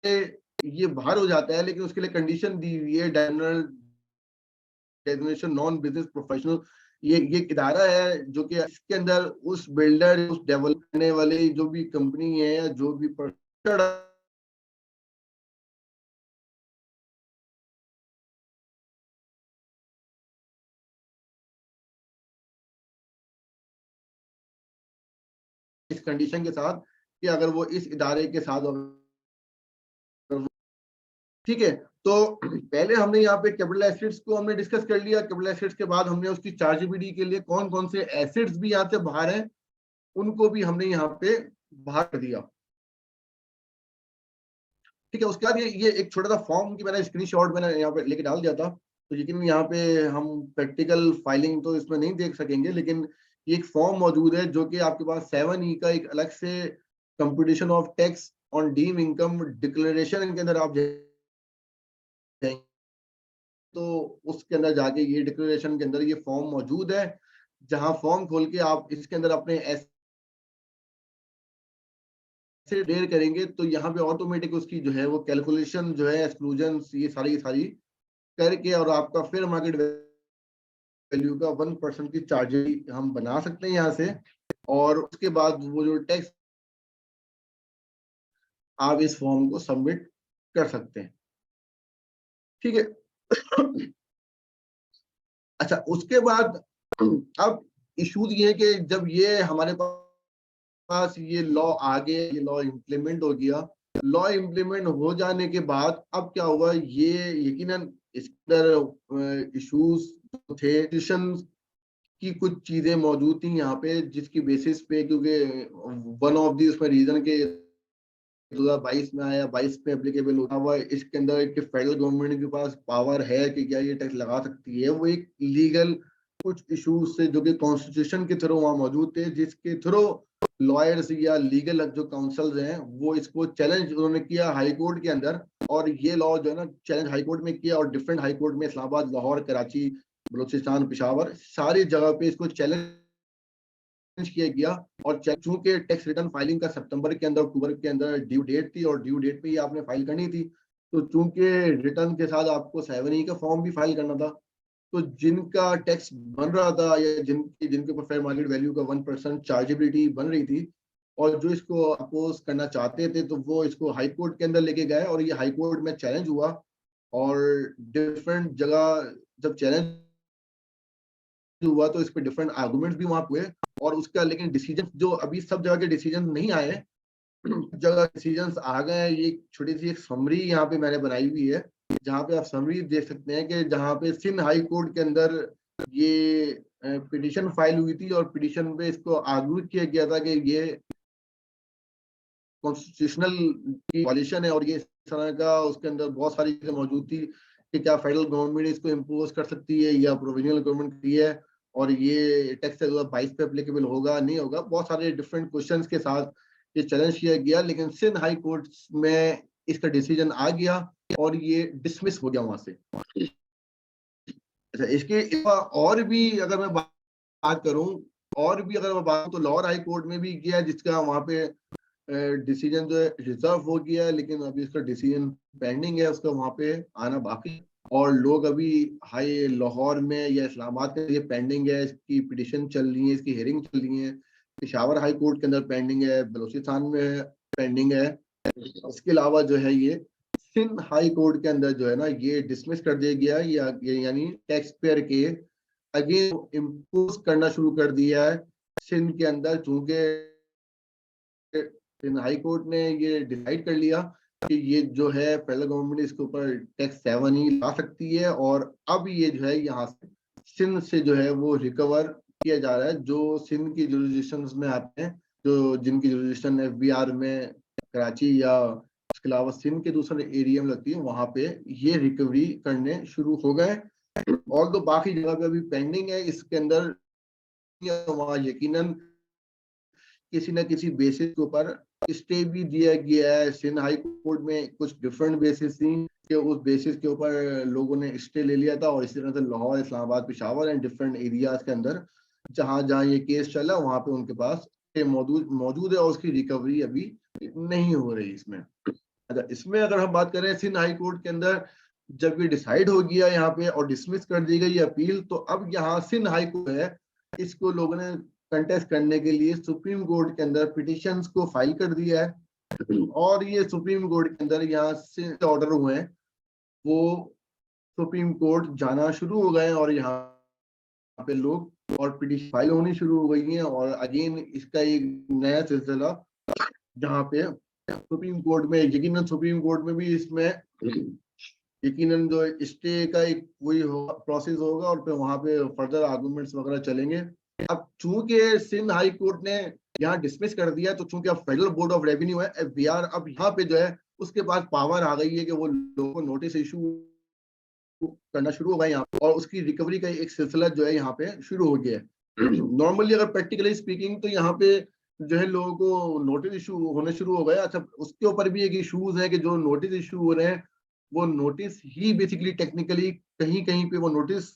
ये बाहर हो जाता है। लेकिन उसके लिए कंडीशन दी हुई है, general definition non business professional, ये एक इदारा है जो कि इसके अंदर उस बिल्डर, उस डेवलप करने वाले जो भी कंपनी है या जो भी पर्सन इस कंडीशन के साथ कि अगर वो इस इदारे के साथ, ठीक है। तो पहले हमने यहाँ पे कैपिटल एसेट्स को हमने डिस्कस कर लिया। कैपिटल एसेट्स के बाद हमने उसकी चार्जेबिलिटी के लिए कौन कौन से एसेट्स भी यहाँ से बाहर हैं उनको भी हमने यहाँ पे बाहर कर दिया, ठीक है। उसके बाद ये एक छोटा सा फॉर्म की मैंने स्क्रीनशॉट मैंने यहाँ पे लेके डाल दिया था, तो यकीन यहाँ पे हम प्रैक्टिकल फाइलिंग तो इसमें नहीं देख सकेंगे, लेकिन ये एक फॉर्म मौजूद है जो कि आपके पास 7E का एक अलग से computation of tax on deemed income declaration के अंदर आप जाएंगे तो उसके अंदर जाके ये डिक्लेरेशन के अंदर ये फॉर्म मौजूद है, जहां फॉर्म खोल के आप इसके अंदर अपने ऐसे डेयर करेंगे तो यहाँ पे ऑटोमेटिक उसकी जो है वो कैलकुलेशन जो है एक्सक्लूजन ये सारी की सारी करके और आपका फेयर मार्केट वैल्यू का 1% की चार्जेस हम बना सकते हैं यहाँ से। और उसके बाद वो जो टैक्स आप इस फॉर्म को सबमिट कर सकते हैं, ठीक है। अच्छा, उसके बाद अब इशूज ये है कि जब ये हमारे पास ये लॉ आ गया, ये लॉ इम्प्लीमेंट हो गया, लॉ इम्प्लीमेंट हो जाने के बाद अब क्या हुआ, ये यकीनन इसके अंदर इशूज थे, की कुछ चीजें मौजूद थी यहाँ पे जिसकी बेसिस पे, क्योंकि वन ऑफ दी उसमें रीजन के 2022 में आया, 22 में एप्लीकेबल होता हुआ, इसके अंदर कि फेडरल गवर्नमेंट के पास पावर है कि क्या ये टैक्स लगा सकती है। वो एक लीगल कुछ इश्यूज से जो कि कॉन्स्टिट्यूशन के थ्रू वहां मौजूद थे, जिसके थ्रू लॉयर्स या लीगल जो काउंसिल्स हैं वो इसको चैलेंज उन्होंने किया हाई कोर्ट के अंदर, और ये लॉ जो है ना चैलेंज हाई कोर्ट में किया, और डिफरेंट हाई कोर्ट में इस्लामाबाद, लाहौर, कराची, बलूचिस्तान, पेशावर, सारी जगह पे इसको चैलेंज किया गया। और चूंकि टैक्स रिटर्न फाइलिंग का सितंबर के अंदर, अक्टूबर के अंदर ड्यू डेट थी और ड्यू डेट पे ही आपने फाइल करनी थी, तो चूंकि रिटर्न के साथ आपको 7E का फॉर्म भी फाइल करना था, तो जिनका टैक्स बन रहा था या जिनके ऊपर फेयर मार्केट वैल्यू का 1% चार्जेबिलिटी बन रही थी और जो इसको अपोज करना चाहते थे, तो वो इसको हाई कोर्ट के अंदर लेके गए और ये हाई कोर्ट में चैलेंज हुआ। और डिफरेंट जगह जब चैलेंज हुआ तो इस पे डिफरेंट आर्गुमेंट्स भी वहां हुए, और उसका लेकिन डिसीजन जो अभी सब जगह के डिसीजन नहीं आए, जगह डिसीजंस आ गए। ये छोटी सी एक समरी यहाँ पे मैंने बनाई हुई है, जहाँ पे आप समरी देख सकते हैं कि जहाँ पे सिंध हाई कोर्ट के अंदर ये पिटीशन फाइल हुई थी और पिटीशन पे इसको आर्ग्यू किया गया था कि ये कॉन्स्टिट्यूशनल की वायलेशन है, और ये इस तरह का उसके अंदर बहुत सारी चीजें मौजूद थी कि क्या फेडरल गवर्नमेंट इसको इम्पोज कर सकती है या प्रोविजनल गवर्नमेंट की है, और ये टैक्स 2022 पे एप्लीकेबल होगा नहीं होगा। बहुत सारे डिफरेंट क्वेश्चंस के साथ ये चैलेंज किया गया, लेकिन सिंध हाई कोर्ट में इसका डिसीजन आ गया और ये डिसमिस हो गया वहां से। अच्छा, इसके अलावा और भी अगर मैं बात करूं, और भी अगर मैं बात तो लाहौर हाई कोर्ट में भी गया, जिसका वहां पे डिसीजन जो है रिजर्व हो गया है, लेकिन अभी उसका डिसीजन पेंडिंग है, उसका वहां पे आना बाकी। और लोग अभी हाई लाहौर में या इस्लामाबाद के लिए पेंडिंग है, इसकी पिटिशन चल रही है, इसकी हियरिंग चल रही है, पेशावर हाई कोर्ट के अंदर पेंडिंग है, बलूचिस्तान में पेंडिंग है। इसके अलावा जो है ये सिंध हाई कोर्ट के अंदर जो है ना ये डिसमिस कर दिया गया, यानी टैक्स पेयर के अगेन इम्पोज करना शुरू कर दिया है सिंध के अंदर, चूंकि हाई कोर्ट ने ये डिसाइड कर लिया कि ये जो है फेडरल गवर्नमेंट इसके ऊपर टैक्स 7E ला सकती है, और अब ये जो है यहाँ से सिंध से जो है वो रिकवर किया जा रहा है, जो सिंध की जुरिडिक्शंस में आते हैं, जो जिनकी जुरिडिक्शन एफबीआर में कराची या उसके अलावा सिंध के दूसरे एरिया में लगती है, वहां पे ये रिकवरी करने शुरू हो गए। और तो बाकी जगह पे अभी पेंडिंग है, इसके अंदर वहाँ यकीनन किसी न किसी बेसिस के ऊपर स्टे भी दिया गया है। सिंध हाई कोर्ट में कुछ डिफरेंट बेसिस थी कि उस बेसिस के ऊपर लोगों ने स्टे ले लिया था, और इसी तरह से Lahore, Islamabad, Peshawar and different areas के अंदर जहां जहां ये केस चला वहां पे उनके पास स्टे मौजूद है, और उसकी रिकवरी अभी नहीं हो रही इसमें। अच्छा, इसमें अगर हम बात करें सिंध हाई कोर्ट के अंदर जब ये डिसाइड हो गया यहाँ पे और डिसमिस कर दी गई अपील, तो अब यहाँ सिंध हाई कोर्ट है, इसको लोगों ने कंटेस्ट करने के लिए सुप्रीम कोर्ट के अंदर पिटिशंस को फाइल कर दिया है। और ये सुप्रीम कोर्ट के अंदर यहाँ से ऑर्डर हुए हैं वो सुप्रीम कोर्ट जाना शुरू हो गए, और यहाँ पे लोग और पिटिशन फाइल होनी शुरू हो गई है। और अगेन इसका एक नया सिलसिला जहाँ पे सुप्रीम कोर्ट में, यकीनन सुप्रीम कोर्ट में भी इसमें यकीनन जो स्टे का एक वही प्रोसेस होगा, और फिर वहां पे फर्दर आर्गुमेंट्स वगैरह चलेंगे। अब चूंकि सिंध हाई कोर्ट ने यहाँ डिसमिस कर दिया, तो चूंकि अब फेडरल बोर्ड ऑफ रेवेन्यू है एफबीआर, अब यहाँ पे जो है उसके पास पावर आ गई है कि वो लोगों को नोटिस इशू करना शुरू होगा यहाँ पे, और उसकी रिकवरी का एक सिलसिला जो है यहाँ पे शुरू हो गया है। नॉर्मली अगर प्रैक्टिकली स्पीकिंग तो यहाँ पे जो है लोगों को नोटिस इशू होने शुरू हो गए। अच्छा, उसके ऊपर भी एक इशूज है कि जो नोटिस इशू हो रहे हैं वो नोटिस ही बेसिकली टेक्निकली कहीं कहीं पे वो नोटिस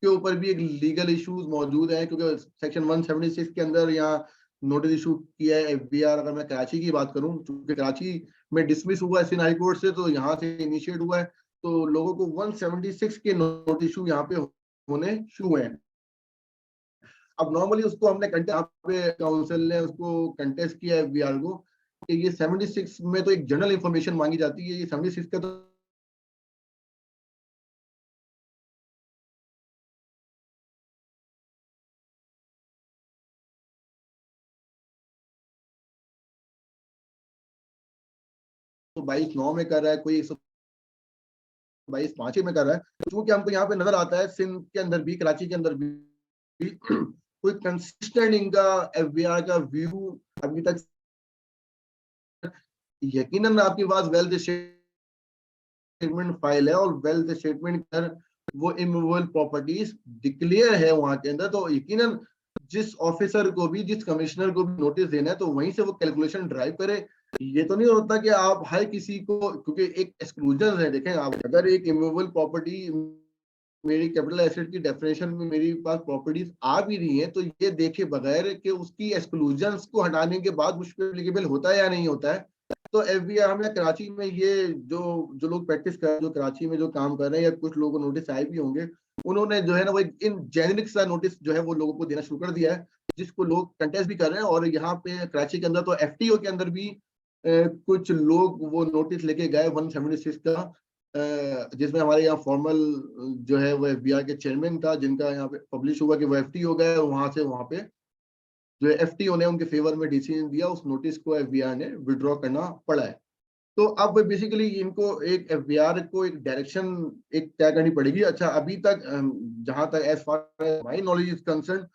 के ऊपर भी एक लीगल इश्यूज मौजूद है, क्योंकि सेक्शन 176 के अंदर यहाँ नोटिस इशू किया है एफबीआर। अगर मैं कराची की बात करूं, क्योंकि कराची में डिसमिस हुआ है सिंध हाई कोर्ट से, तो यहाँ से इनिशिएट हुआ है, तो लोगों को 176 के नोटिस इशू यहाँ पे होने शुरू हुए हैं। अब नॉर्मली उसको हमने काउंसिल ने उसको कंटेस्ट किया एफबीआर को कि ये 76 में तो एक जनरल इंफॉर्मेशन मांगी जाती है, ये 76 का तो तो 22/9 में कर रहा है, कोई 122/5 में कर रहा है। तो चूंकि हमको यहाँ पे नजर आता है सिंध के अंदर भी, कराची के अंदर भी कोई कंसिस्टेंट इनका एफबीआर का व्यू अभी तक, यकीनन आपके पास वेल्थ स्टेटमेंट फाइल है, और वेल्थ स्टेटमेंट कर वो इमूवेबल प्रॉपर्टीज डिक्लेयर है वहां के अंदर, तो यकीनन जिस ऑफिसर को भी, जिस कमिश्नर को भी नोटिस देना है तो वहीं से वो कैलकुलेशन ड्राइव करे। ये तो नहीं होता कि आप हर किसी को, क्योंकि एक एक्सक्लूजन है, देखें आप अगर एक इमूवेबल प्रॉपर्टी मेरी कैपिटल एसेट की डेफिनेशन में मेरी पास प्रॉपर्टीज आ भी रही है, तो ये देखे बगैर कि उसकी एक्सक्लूजन्स को हटाने के बाद मुझ पर एप्लीकेबल होता है या नहीं होता है। तो एफबीआर में कराची में ये जो लोग प्रैक्टिस कर रहे हैं, जो कराची में जो काम कर रहे हैं, या कुछ लोगों को नोटिस आए भी होंगे, उन्होंने जो है ना वो इन जेनरिक सा नोटिस जो है वो लोगों को देना शुरू कर दिया है, जिसको लोग कंटेस्ट भी कर रहे हैं। और यहाँ पे कराची के अंदर तो एफटीओ के अंदर भी कुछ लोग वो नोटिस लेके गए 176 का, जिसमें हमारे यहाँ फॉर्मल जो है वो एफबीआर के चेयरमैन था, जिनका यहाँ पे पब्लिश हुआ कि वो एफटीओ गए, और वहां से वहां पे जो एफटीओ ने उनके फेवर में डिसीजन दिया, उस नोटिस को एफबीआर ने विड्रॉ करना पड़ा है। तो अब बेसिकली इनको एक एफबीआर को एक डायरेक्शन एक तय करनी पड़ेगी। अच्छा, अभी तक जहां तक as far as my knowledge is concerned,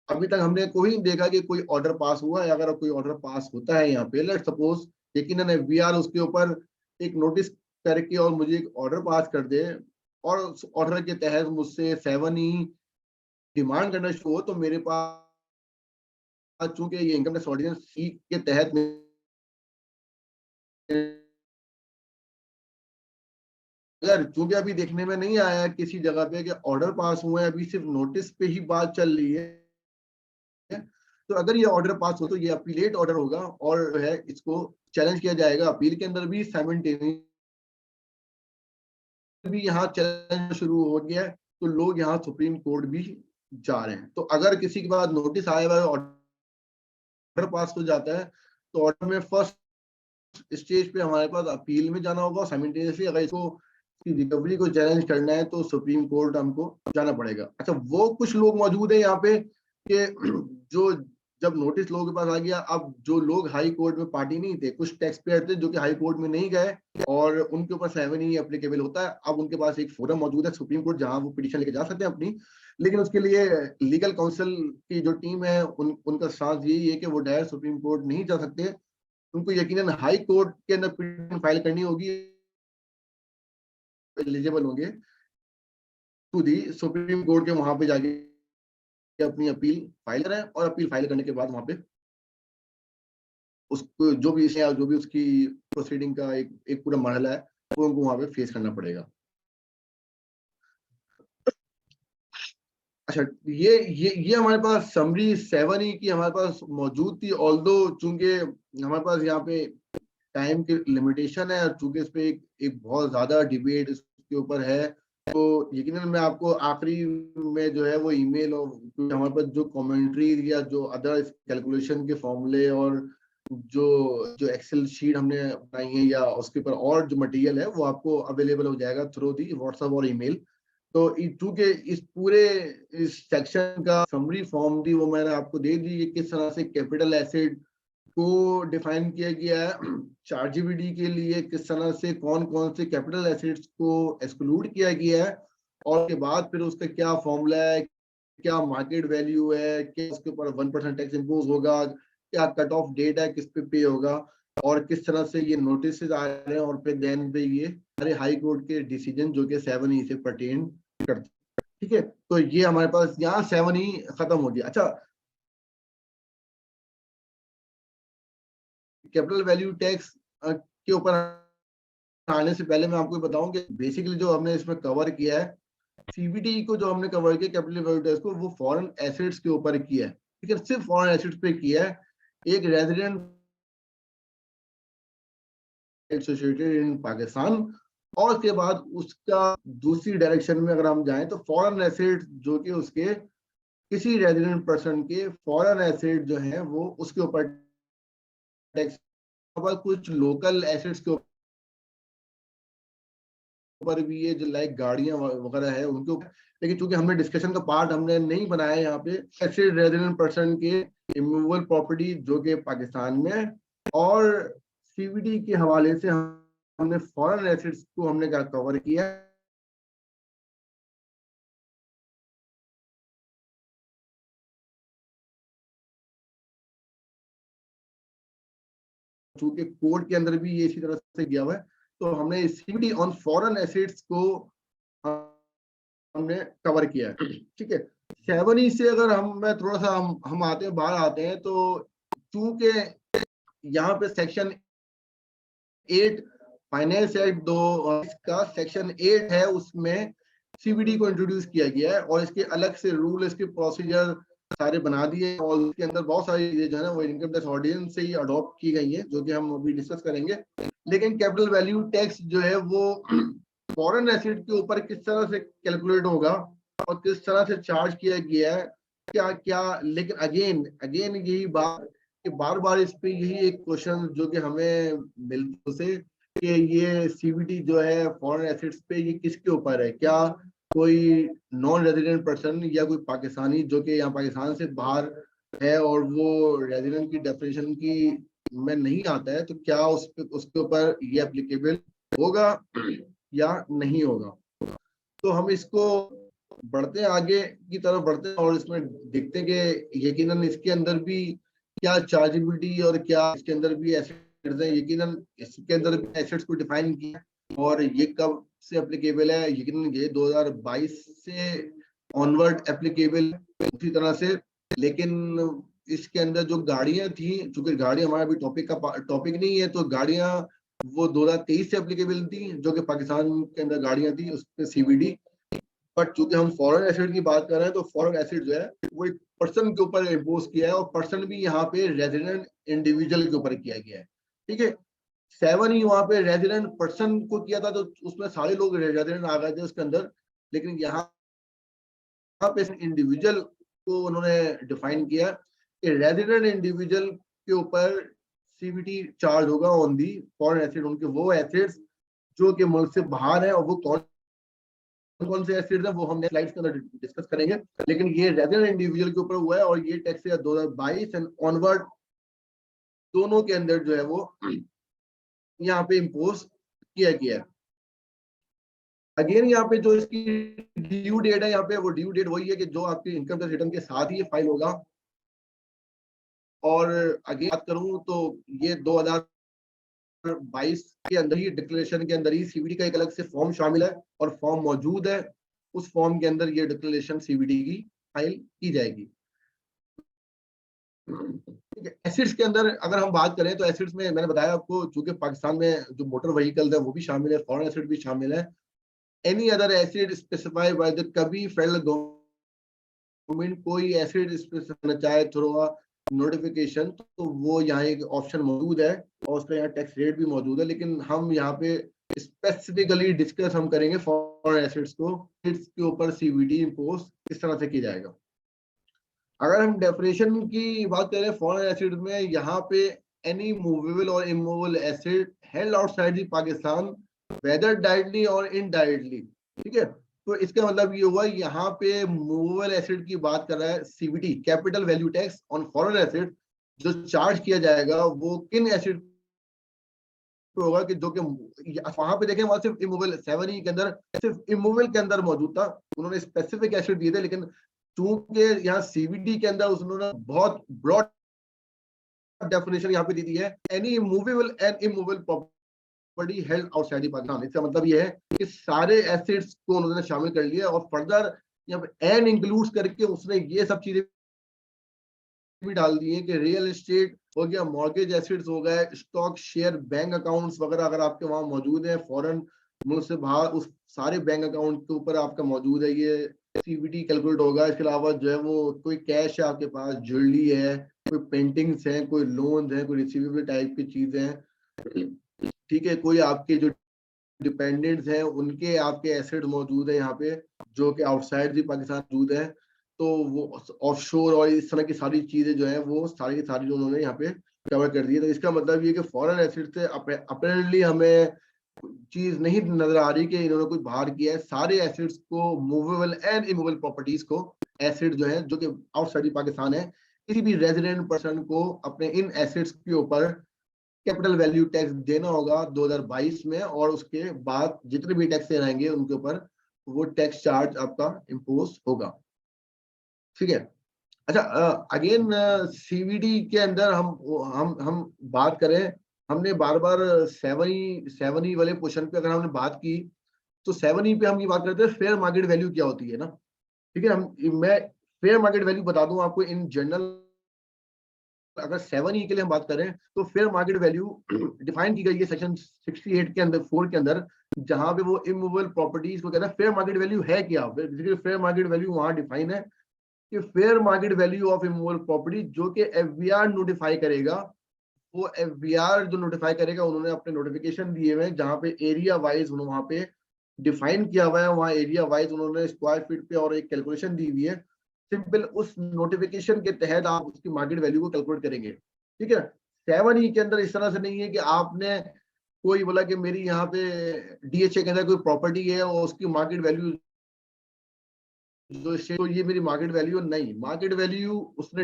अभी तक हमने कोई नहीं देखा कि कोई ऑर्डर पास हुआ है। अगर कोई ऑर्डर पास होता है यहाँ पे, लेट्स सपोज यकीनन एफबीआर उसके ऊपर एक नोटिस करके और मुझे एक ऑर्डर पास कर दे, और उस ऑर्डर के तहत मुझसे 7E डिमांड करना शुरू हो, तो मेरे पास चूंकि ये इनकम टैक्स ऑर्डिनेंस सी के तहत अगर चूंकि अभी देखने में नहीं आया किसी जगह पे कि ऑर्डर पास हुए हैं, अभी सिर्फ नोटिस पे ही बात चल रही है, तो अगर ये ऑर्डर पास हो तो ये अपीलेट ऑर्डर होगा, और जो है इसको चैलेंज किया जाएगा अपील के अंदर भी, साइमल्टेनियसली भी यहाँ चैलेंज शुरू हो गया है, तो लोग यहाँ सुप्रीम कोर्ट भी जा रहे हैं। तो अगर किसी के पास नोटिस आया हुआ है, ऑर्डर पास हो जाता है, तो ऑर्डर में फर्स्ट स्टेज पे हमारे पास अपील में जाना होगा, साइमल्टेनियसली अगर इसको रिकवरी को चैलेंज करना है तो सुप्रीम कोर्ट हमको जाना पड़ेगा। अच्छा, वो कुछ लोग मौजूद है यहाँ पे कि जो जब नोटिस लोगों के पास आ गया, अब जो लोग हाई कोर्ट में पार्टी नहीं थे, कुछ टैक्स पेयर थे जो कि हाई कोर्ट में नहीं गए और उनके ऊपर 7E एप्लीकेबल होता है। अब उनके पास एक फोरम मौजूद है सुप्रीम कोर्ट, जहां वो पिटीशन लेके जा सकते हैं अपनी, लेकिन उसके लिए लीगल काउंसिल की जो टीम है उनका स्टांस यही है कि वो डायरेक्ट सुप्रीम कोर्ट नहीं जा सकते, उनको यकीनन हाई कोर्ट के अंदर पिटीशन फाइल करनी होगी, एलिजिबल होंगे टू दी सुप्रीम कोर्ट के, वहां पे जाके अपनी अपील फाइल करें और अपील फाइल करने के बाद वहां पे उसको जो भी इशू है, जो भी उसकी प्रोसीडिंग का एक पूरा मरहला है, वो उनको वहां पे फेस करना पड़ेगा। अच्छा, ये हमारे पास समरी 7E की हमारे पास मौजूद थी, ऑल्दो चूंकि हमारे पास यहाँ पे टाइम की लिमिटेशन है और चूंकि इस पे एक बहुत ज्यादा डिबेट इसके ऊपर है, तो यकीनन मैं आपको आखिरी में जो है वो ईमेल और हमारे पास जो कमेंट्री या जो अदर कैलकुलेशन के फॉर्मूले और जो एक्सेल शीट हमने बनाई है या उसके ऊपर और जो मटेरियल है वो आपको अवेलेबल हो जाएगा थ्रू दी व्हाट्सएप और ईमेल। तो चूंकि इस पूरे इस सेक्शन का समरी फॉर्म थी वो मैंने आपको दे दी, किस तरह से कैपिटल एसेट को डिफाइन किया गया है, चार्जेबिलिटी के लिए किस तरह से कौन कौन से कैपिटल एसेट्स को एक्सक्लूड किया गया है, और उसके बाद फिर उसका क्या फॉर्मूला है, क्या मार्केट वैल्यू है, क्या उसके ऊपर 1% टैक्स इम्पोज होगा, क्या कट ऑफ डेट है, किस पे पे होगा, और किस तरह से ये नोटिस आ रहे हैं, और फिर देन पे ये सारे हाई कोर्ट के डिसीजन जो कि 7E से पर्टेन करते हैं। ठीक है, तो ये हमारे पास यहाँ 7E खत्म हो गया। अच्छा, कैपिटल वैल्यू टैक्स के ऊपर आने से पहले मैं आपको बताऊं कि बेसिकली जो हमने इसमें कवर किया है, सीबीडी को जो हमने कवर किया कैपिटल वैल्यू टैक्स को, वो फॉरेन एसेट्स के ऊपर किया है। ठीक है, सिर्फ फॉरेन एसेट्स पे किया है। एक रेजिडेंट एसोसिएटेड इन पाकिस्तान, और उसके बाद उसका दूसरी डायरेक्शन में अगर हम जाएं तो फॉरेन एसेट जो कि उसके किसी रेजिडेंट पर्सन के फॉरेन एसेट जो है वो उसके ऊपर टैक्स, कुछ लोकल एसेट्स के ऊपर भी ये जो लाइक गाड़ियां वगैरह है उनके ऊपर, लेकिन चूंकि हमने डिस्कशन का पार्ट हमने नहीं बनाया यहाँ पे, एसेट रेजिडेंट पर्सन के इमूवेबल प्रॉपर्टी जो कि पाकिस्तान में है, और सीवीडी के हवाले से हमने फॉरेन एसेट्स को हमने कवर किया, चूंकि कोड के अंदर भी ये इसी तरह से गया हुआ है, तो हमने सीवीडी ऑन फॉरेन एसेट्स को हमने कवर किया है। ठीक है, 7E से अगर मैं थोड़ा सा हम आते हैं, बाहर आते हैं, तो चूंकि यहाँ पे सेक्शन 8 फाइनेंस एक्ट 2 का सेक्शन 8 है, उसमें सीबीडी को इंट्रोड्यूस किया गया है और इसके अलग से रूल, इसके प्रोसीजर सारे बना दिए, और उसके अंदर बहुत सारी चीजें जो है ना वो इनकम टैक्स ऑर्डिनेंस से ही अडॉप्ट की गई है, जो कि हम अभी डिस्कस करेंगे। लेकिन कैपिटल वैल्यू टैक्स जो है वो फॉरेन एसेट के ऊपर किस तरह से कैलकुलेट होगा और किस तरह से चार्ज किया गया है, क्या क्या, लेकिन अगेन यही बात कि बार बार इस पे यही एक क्वेश्चन जो कि हमें मिलते से कि ये सीबीडी जो है फॉरेन एसेट्स पे ये किसके ऊपर है, क्या कोई नॉन रेजिडेंट पर्सन या कोई पाकिस्तानी जो कि यहाँ पाकिस्तान से बाहर है और वो रेजिडेंट की डेफिनेशन की में नहीं आता है, तो क्या उसके ऊपर ये एप्लीकेबल होगा या नहीं होगा। तो हम इसको बढ़ते आगे की तरफ बढ़ते हैं और इसमें देखते हैं कि यकीनन इसके अंदर भी क्या चार्जेबिलिटी और क्या इसके अंदर भी एसेट्स हैं, यकीनन इसके अंदर भी एसेट्स को डिफाइन किया, और ये कब से एप्लीकेबल है, यकीनन ये 2022 से ऑनवर्ड एप्लीकेबल उसी तरह से। लेकिन इसके अंदर जो गाड़ियां थी, चूंकि गाड़ी हमारा अभी टॉपिक नहीं है, तो गाड़ियां वो 2023 से एप्लीकेबल थी, जो कि पाकिस्तान के अंदर गाड़ियां थी उस पर सीबीडी। बट चूंकि हम फॉरेन एसेट की बात कर रहे हैं, तो फॉरेन एसेट जो है वो एक पर्सन के ऊपर इम्पोज किया है, और पर्सन भी यहाँ पे रेजिडेंट इंडिविजुअल के ऊपर किया गया है। ठीक है, 7E वहां पे रेजिडेंट पर्सन को किया था, तो उसमें सारे लोग रेजिडेंट आ गए थे उसके अंदर, लेकिन यहाँ पे इंडिविजुअल को उन्होंने डिफाइन किया कि रेजिडेंट इंडिविजुअल के ऊपर सीबीटी चार्ज होगा ऑन दी फॉरेन एसेट, उनके वो एसेट्स जो कि मुल्क से बाहर है, और वो कौन कौन से एसिड्स हैं वो हम नेक्स्ट स्लाइड्स के अंदर डिस्कस करेंगे, लेकिन ये रेजिडेंट इंडिविजुअल के ऊपर हुआ है और ये टैक्स 2022 एंड ऑनवर्ड दोनों के अंदर जो है वो यहाँ पे इम्पोज किया गया है। अगेन यहाँ पे जो इसकी ड्यू डेट है, यहाँ पे वो ड्यू डेट वही है कि जो आपके इनकम टैक्स रिटर्न के साथ ही फाइल होगा। और अगेन बात करूं तो ये 2022 के अंदर ही डिक्लेरेशन के अंदर ही सीवीडी का एक अलग से फॉर्म शामिल है और फॉर्म मौजूद है, उस फॉर्म के अंदर ये डिक्लेरेशन सीवीडी की फाइल की जाएगी। एसिड्स के अंदर अगर हम बात करें तो एसिड्स में मैंने बताया आपको, चूंकि पाकिस्तान में जो मोटर व्हीकल है वो भी शामिल है, फॉरेन एसिड भी शामिल है। Any other acid specified by the कभी फेडरल गवर्नमेंट कोई एसिड स्पेसिफाई चाहे थ्रू नोटिफिकेशन, तो वो यहाँ एक ऑप्शन मौजूद है और उसका यहाँ टैक्स रेट भी मौजूद है, लेकिन हम यहाँ पे स्पेसिफिकली डिस्कस हम करेंगे फॉरेन एसिड्स को, इसके ऊपर सीवीडी इम्पोज किस तरह से किया जाएगा। अगर हम डेफिनेशन की बात करें फॉरेन एसिड में, यहाँ पे एनी मूवेबल और immovable asset held outside the Pakistan whether directly और इनडायरेक्टली, ठीक है। तो इसका मतलब ये हुआ, यहाँ पे मूवेबल एसिड की बात कर रहा है CVT, capital value tax on foreign acid, जो चार्ज किया जाएगा वो किन एसिड पे होगा कि जो कि वहां पे देखें वहां सिर्फ इमूवेबल 7E के अंदर सिर्फ इमूवेबल के अंदर मौजूद था, उन्होंने स्पेसिफिक एसिड दिए थे, लेकिन चूंकि यहाँ सीवीडी के अंदर उन्होंने बहुत ब्रॉड डेफिनेशन यहाँ पे दी है, any movable and immovable property held outside Pakistan. इसका मतलब ये है कि सारे एसिड्स को उन्होंने शामिल कर लिया और फर्दर यहाँ पे एन इंक्लूड करके उसने ये सब चीजें भी डाल दी है कि रियल एस्टेट हो गया, मॉर्गेज एसिड्स हो गए, स्टॉक शेयर बैंक अकाउंट्स वगैरह अगर आपके वहां मौजूद है फॉरेन मुल्क से बाहर, उस सारे बैंक अकाउंट के ऊपर आपका मौजूद है, ये सीवीडी कैलकुलेट होगा। इसके अलावा जो है वो कोई कैश है आपके पास, ज्वेलरी है, कोई पेंटिंग्स हैं, कोई लोन है, कोई रिसीवेबल टाइप की चीजें हैं, ठीक है, कोई आपके जो डिपेंडेंट्स हैं उनके आपके एसेट मौजूद है यहाँ पे जो कि आउटसाइड भी पाकिस्तान मौजूद है, तो वो ऑफशोर और इस तरह की सारी चीजें जो है वो सारी की सारी जो उन्होंने यहाँ पे कवर कर दी है। तो इसका मतलब ये कि फॉरेन एसिड से अपेरेंटली हमें चीज नहीं नजर आ रही कि इन्होंने कुछ बाहर किया है। सारे एसिड्स को, मूवेबल एंड इमूवेबल प्रॉपर्टीज को, एसिड जो है जो कि आउटसाइड पाकिस्तान है, किसी भी रेजिडेंट पर्सन को अपने इन एसिड्स के ऊपर कैपिटल वैल्यू टैक्स देना होगा 2022 में, और उसके बाद जितने भी टैक्स रहेंगे उनके ऊपर वो टैक्स चार्ज आपका इम्पोज होगा, ठीक है। अच्छा, अगेन सीवीडी के अंदर हम बात करें, हमने बार बार 7E वाले क्वेश्चन पे अगर हमने बात की तो 7E पे हम ये बात करते हैं फेयर मार्केट वैल्यू क्या होती है ना, ठीक है। मैं फेयर मार्केट वैल्यू बता दूं आपको इन जनरल। अगर 7E के लिए हम बात करें तो फेयर मार्केट वैल्यू डिफाइन की गई है सेक्शन 68 के अंदर 4 के अंदर, जहां पे वो इमूवेबल प्रॉपर्टीज को कहता है फेयर मार्केट वैल्यू है क्या। फेयर मार्केट वैल्यू वहां डिफाइन है कि fair market value of immovable property जो कि एफबीआर नोटिफाई करेगा, वो एफबीआर जो नोटिफाई करेगा, उन्होंने अपने नोटिफिकेशन दिए हुए हैं जहां पे एरिया वाइज उन्होंने वहां पे डिफाइन किया हुआ है, वहां एरिया वाइज उन्होंने स्क्वायर फीट पे और एक कैलकुलेशन दी हुई है। सिंपल उस नोटिफिकेशन के तहत आप उसकी मार्केट वैल्यू को कैलकुलेट करेंगे, ठीक है। 7E के अंदर इस तरह से नहीं है कि आपने कोई बोला कि मेरी यहाँ पे डीएचए के अंदर कोई प्रॉपर्टी है और उसकी मार्केट वैल्यू जो तो ये मेरी मार्केट वैल्यू नहीं, मार्केट वैल्यू उसने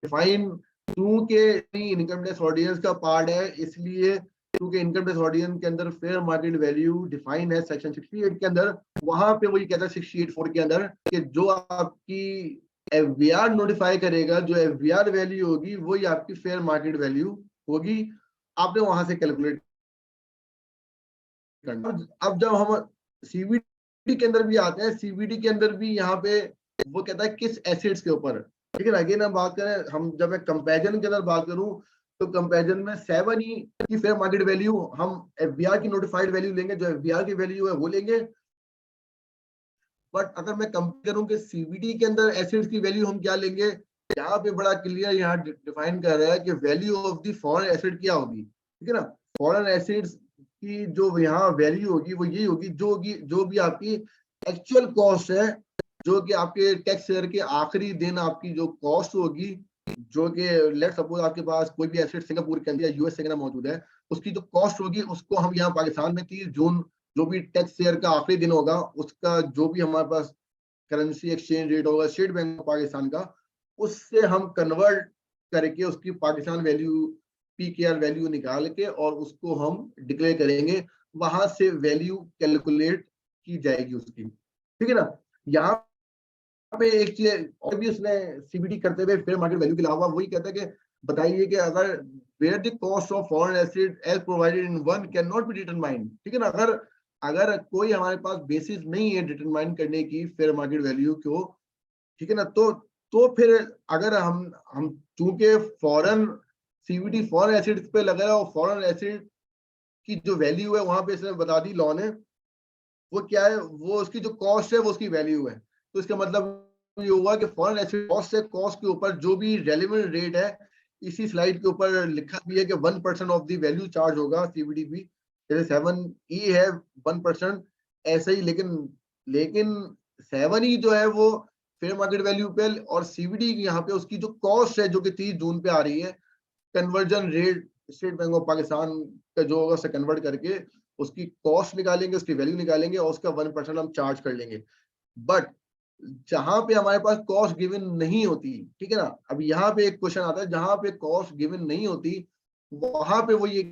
डिफाइन, क्योंकि इनकम टैक्स ऑर्डिनेंस का पार्ट है, इसलिए क्योंकि इनकम टैक्स ऑर्डिनेंस के अंदर फेयर मार्केट वैल्यू डिफाइन है सेक्शन 68 के अंदर, वहां पे वो ये कहता है 68(4) के अंदर कि जो आपकी एफबीआर नोटिफाई करेगा, जो एफबीआर वैल्यू होगी वही आपकी फेयर मार्केट वैल्यू होगी, आपने वहां से कैलकुलेट करना। अब जब हम सीवीडी के अंदर भी आते हैं, सीवीडी के अंदर भी यहाँ पे वो कहता है किस एसेट्स के ऊपर, ठीक है। अगेन हम बात करें, हम जब मैं कंपैरिजन के अंदर बात करूं तो कंपैरिजन में 7E की फेयर मार्केट वैल्यू हम एफबीआर की नोटिफाइड वैल्यू लेंगे, जो एफबीआर की वैल्यू है वो लेंगे। बट अगर मैं कंपेयर करूं कि सीवीडी के अंदर एसेट्स की वैल्यू हम क्या लेंगे, यहाँ पे बड़ा क्लियर यहाँ डिफाइन कर रहा है कि value of the foreign asset क्या होगी, ठीक है ना। फॉरेन एसेट्स की जो यहाँ वैल्यू होगी वो यही होगी जो भी आपकी एक्चुअल कॉस्ट है, जो कि आपके टैक्स ईयर के आखिरी दिन आपकी जो कॉस्ट होगी, जो कि लेट सपोज आपके पास कोई भी एसेट सिंगापुर के अंदर या यूएस के अंदर मौजूद है, उसकी जो कॉस्ट होगी उसको हम यहाँ पाकिस्तान में 30 जून जो भी टैक्स ईयर का आखिरी दिन होगा उसका जो भी हमारे पास करेंसी एक्सचेंज रेट होगा स्टेट बैंक ऑफ पाकिस्तान का, उससे हम कन्वर्ट करके उसकी पाकिस्तान वैल्यू पीकेआर वैल्यू निकाल के और उसको हम डिक्लेयर करेंगे, वहां से वैल्यू कैलकुलेट की जाएगी उसकी, ठीक है ना। यहाँ पे एक चीज और भी उसने सीबीडी करते हुए फेयर मार्केट वैल्यू के अलावा वही कहता है कि बताइए कि अगर where the cost of foreign asset as provided in one can not be determined, ठीक है ना। अगर अगर कोई हमारे पास बेसिस नहीं है डिटरमाइन करने की फेयर मार्केट वैल्यू को, ठीक है ना, तो फिर अगर हम चूंकि फॉरेन सीबीडी फॉरेन एसेट्स पे लगा है और फॉरेन एसेट की जो वैल्यू है वहां पे इसने बता दी लॉ ने, वो क्या है, वो उसकी जो कॉस्ट है वो उसकी वैल्यू है। तो इसका मतलब ये हुआ कि फॉरेन एसेट कॉस्ट से कॉस्ट के ऊपर जो भी रेलेवेंट रेट है, इसी स्लाइड के ऊपर लिखा भी है कि 1% ऑफ द वैल्यू चार्ज होगा सीबीडी भी, जैसे 7E है 1% ऐसे ही, लेकिन लेकिन 7E जो है वो फेयर मार्केट वैल्यू पे, और सीबीडी यहाँ पे उसकी जो कॉस्ट है जो कि 30 जून पे आ रही है, conversion rate state bank of Pakistan का जो होगा उसे कन्वर्ट करके उसकी कॉस्ट निकालेंगे, उसकी वैल्यू निकालेंगे और उसका 1% हम चार्ज कर लेंगे। बट जहां पे हमारे पास कॉस्ट गिवन नहीं होती, ठीक है ना, अब यहाँ पे एक क्वेश्चन आता है, जहां पे कॉस्ट गिवन नहीं होती वहां पे वो ये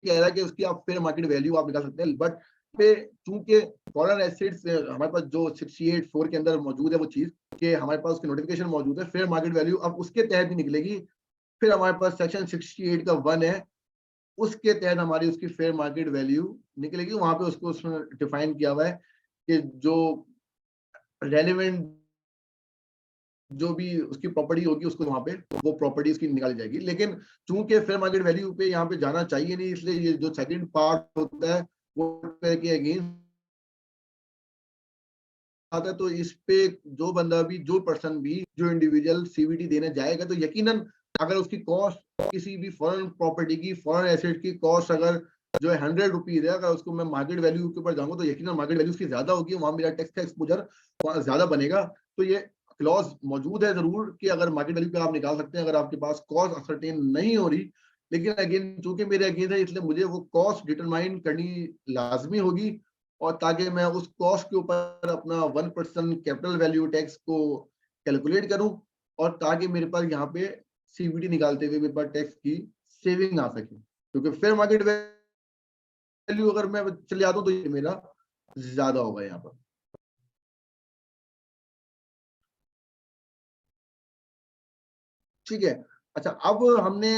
कह रहा है कि उसकी आप फेयर मार्केट वैल्यू आप निकाल सकते हैं। बट पे चूंकि फॉरेन एसेट्स हमारे पास जो 68(4) के अंदर मौजूद है वो चीज कि हमारे पास उसकी नोटिफिकेशन मौजूद है, फेयर मार्केट वैल्यू अब उसके तहत ही निकलेगी। फिर हमारे पास सेक्शन 68 का 1 है, उसके तहत हमारी उसकी फेयर मार्केट वैल्यू निकलेगी। वहां पे उसको उसमें डिफाइन किया हुआ है कि जो रेलेवेंट जो भी उसकी प्रॉपर्टी होगी उसको वहां पे वो प्रॉपर्टी उसकी निकाली जाएगी। लेकिन चूंकि फेयर मार्केट वैल्यू पे यहाँ पे जाना चाहिए नहीं, इसलिए ये जो सेकंड पार्ट होता है वो के अगेंस्ट आता है। तो इस पे जो बंदा भी, जो पर्सन भी, जो इंडिविजुअल सीबीडी देने जाएगा तो यकीनन अगर उसकी कॉस्ट किसी भी फॉरेन प्रॉपर्टी की, फॉरेन एसेट की कॉस्ट अगर जो है 100 रुपीज है, अगर उसको मैं मार्केट वैल्यू के ऊपर जाऊंगा तो यकीनन मार्केट वैल्यू उसकी ज्यादा होगी, वहां मेरा टैक्स का एक्सपोजर ज्यादा बनेगा। तो ये क्लॉज मौजूद है जरूर कि अगर मार्केट वैल्यू पे आप निकाल सकते हैं अगर आपके पास कॉस्ट असरटेन नहीं हो रही। लेकिन अगेन चूंकि मेरे अगेंस्ट है इसलिए मुझे वो कॉस्ट डिटरमाइन करनी लाजमी होगी, और ताकि मैं उस कॉस्ट के ऊपर अपना 1% कैपिटल वैल्यू टैक्स को कैलकुलेट करूं, और ताकि मेरे पास यहाँ पे सीबीडी निकालते हुए मेरे पास टैक्स की सेविंग आ सके। क्योंकि फेयर मार्केट वैल्यू अगर मैं चले जाता हूँ तो ये मेरा ज्यादा होगा यहाँ पर। ठीक है, अच्छा अब हमने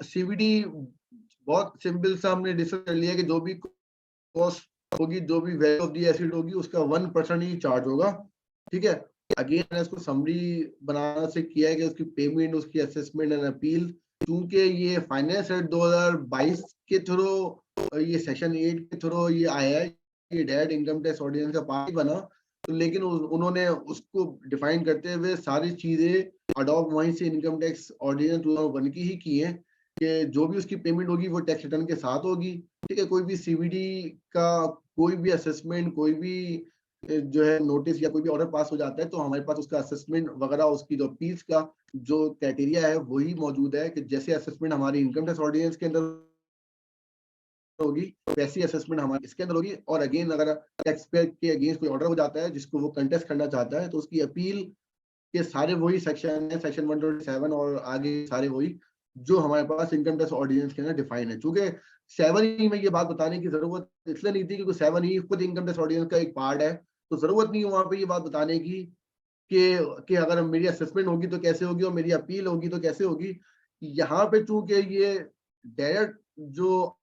सीबीडी बहुत सिंपल सा हमने डिस्कस कर लिया कि जो भी कॉस्ट होगी, जो भी वैल्यू ऑफ द एसेट होगी उसका 1% ही चार्ज होगा। ठीक है, अगेन मैंने इसको समरी बनाना से किया है कि उसकी पेमेंट, उसकी असेसमेंट एंड अपील, क्योंकि ये फाइनेंस एक्ट 2022 के थ्रू, ये सेक्शन 8 के थ्रू ये आया है, ये डायरेक्ट इनकम टैक्स ऑर्डिनेंस का पार्ट बना। तो लेकिन उन्होंने उसको डिफाइन करते हुए सारी चीजें अडॉप्ट वहीं से इनकम टैक्स ऑर्डिनेंस 2001 की ही की है कि जो भी उसकी पेमेंट होगी वो टैक्स रिटर्न के साथ होगी। ठीक है, कोई भी सीबीडी का कोई भी असेसमेंट, कोई भी जो है नोटिस या कोई भी ऑर्डर पास हो जाता है तो हमारे पास उसका असेसमेंट वगैरह, उसकी जो अपील्स का जो क्राइटेरिया है वही मौजूद है कि जैसे असेसमेंट हमारी इनकम टैक्स ऑर्डिनेंस के अंदर होगी वैसी असेसमेंट हमारी इसके अंदर होगी। और अगेन अगर टैक्स पेयर के अगेंस्ट कोई ऑर्डर हो जाता है जिसको वो कंटेस्ट करना चाहता है तो उसकी अपील के सारे वही सेक्शन है, सेक्शन 127 और आगे सारे वही जो हमारे पास इनकम टैक्स ऑर्डिनेंस के अंदर डिफाइन है। चूंकि 7E में ये बात बताने की जरूरत इसलिए नहीं थी क्योंकि 7E खुद इनकम टैक्स ऑर्डिनेंस का एक पार्ट है, तो जरूरत नहीं है वहां पे ये बात बताने की कि अगर मेरी असेसमेंट होगी तो कैसे होगी और मेरी अपील होगी तो कैसे होगी। यहाँ पे चूंकि ये डायरेक्ट जो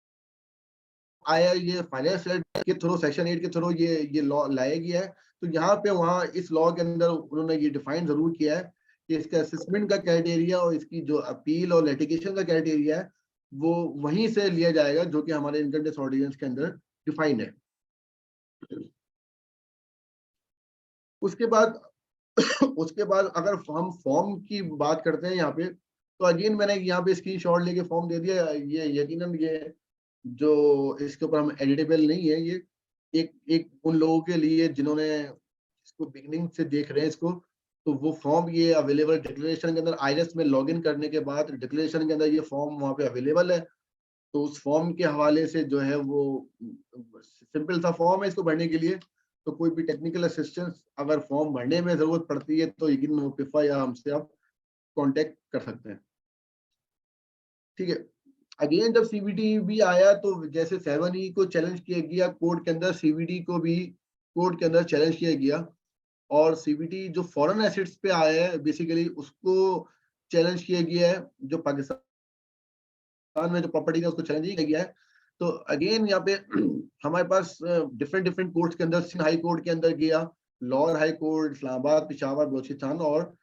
आया, ये फाइनेंस एक्ट के थ्रू, सेक्शन 8 के थ्रू ये लॉ लाया गया है, तो यहाँ पे वहाँ इस लॉ के अंदर उन्होंने ये डिफाइन जरूर किया है कि इसका असेसमेंट का क्राइटेरिया और इसकी जो अपील और लिटिगेशन का क्राइटेरिया है वो वहीं से लिया जाएगा जो कि हमारे इनकम टैक्स ऑर्डिनेंस के अंदर डिफाइन है। उसके बाद उसके बाद अगर हम फॉर्म की बात करते हैं यहाँ पे, तो अगेन मैंने यहाँ पे स्क्रीनशॉट लेके फॉर्म दे दिया। ये यकीनन ये जो इसके ऊपर हम एडिटेबल नहीं है, ये एक एक उन लोगों के लिए जिन्होंने इसको बिगनिंग से देख रहे हैं इसको, तो वो फॉर्म ये अवेलेबल डिक्लेरेशन के अंदर, आईएरएस में लॉगिन करने के बाद डिक्लेरेशन के अंदर ये फॉर्म वहाँ पे अवेलेबल है। तो उस फॉर्म के हवाले से जो है वो सिंपल सा फॉर्म है इसको भरने के लिए। तो कोई भी टेक्निकल असिस्टेंस अगर फॉर्म भरने में जरूरत पड़ती है तो यकीन पिफा या हमसे आप कांटेक्ट कर सकते हैं। ठीक है, अगेन जब सीवीडी भी आया तो जैसे 7E को चैलेंज किया गया कोर्ट के अंदर, सीवीडी को भी कोर्ट के अंदर चैलेंज किया गया। और सीवीडी जो फॉरेन एसेट्स पे आया है बेसिकली उसको चैलेंज किया गया है, जो पाकिस्तान में जो प्रॉपर्टी है उसको चैलेंज किया गया है। तो अगेन यहाँ पे हमारे पास डिफरेंट डिफरेंट कोर्ट्स के अंदर, सिंध हाई कोर्ट के अंदर गया, लाहौर हाई कोर्ट, इस्लामाबाद, पेशावर, बलोचिस्तान, और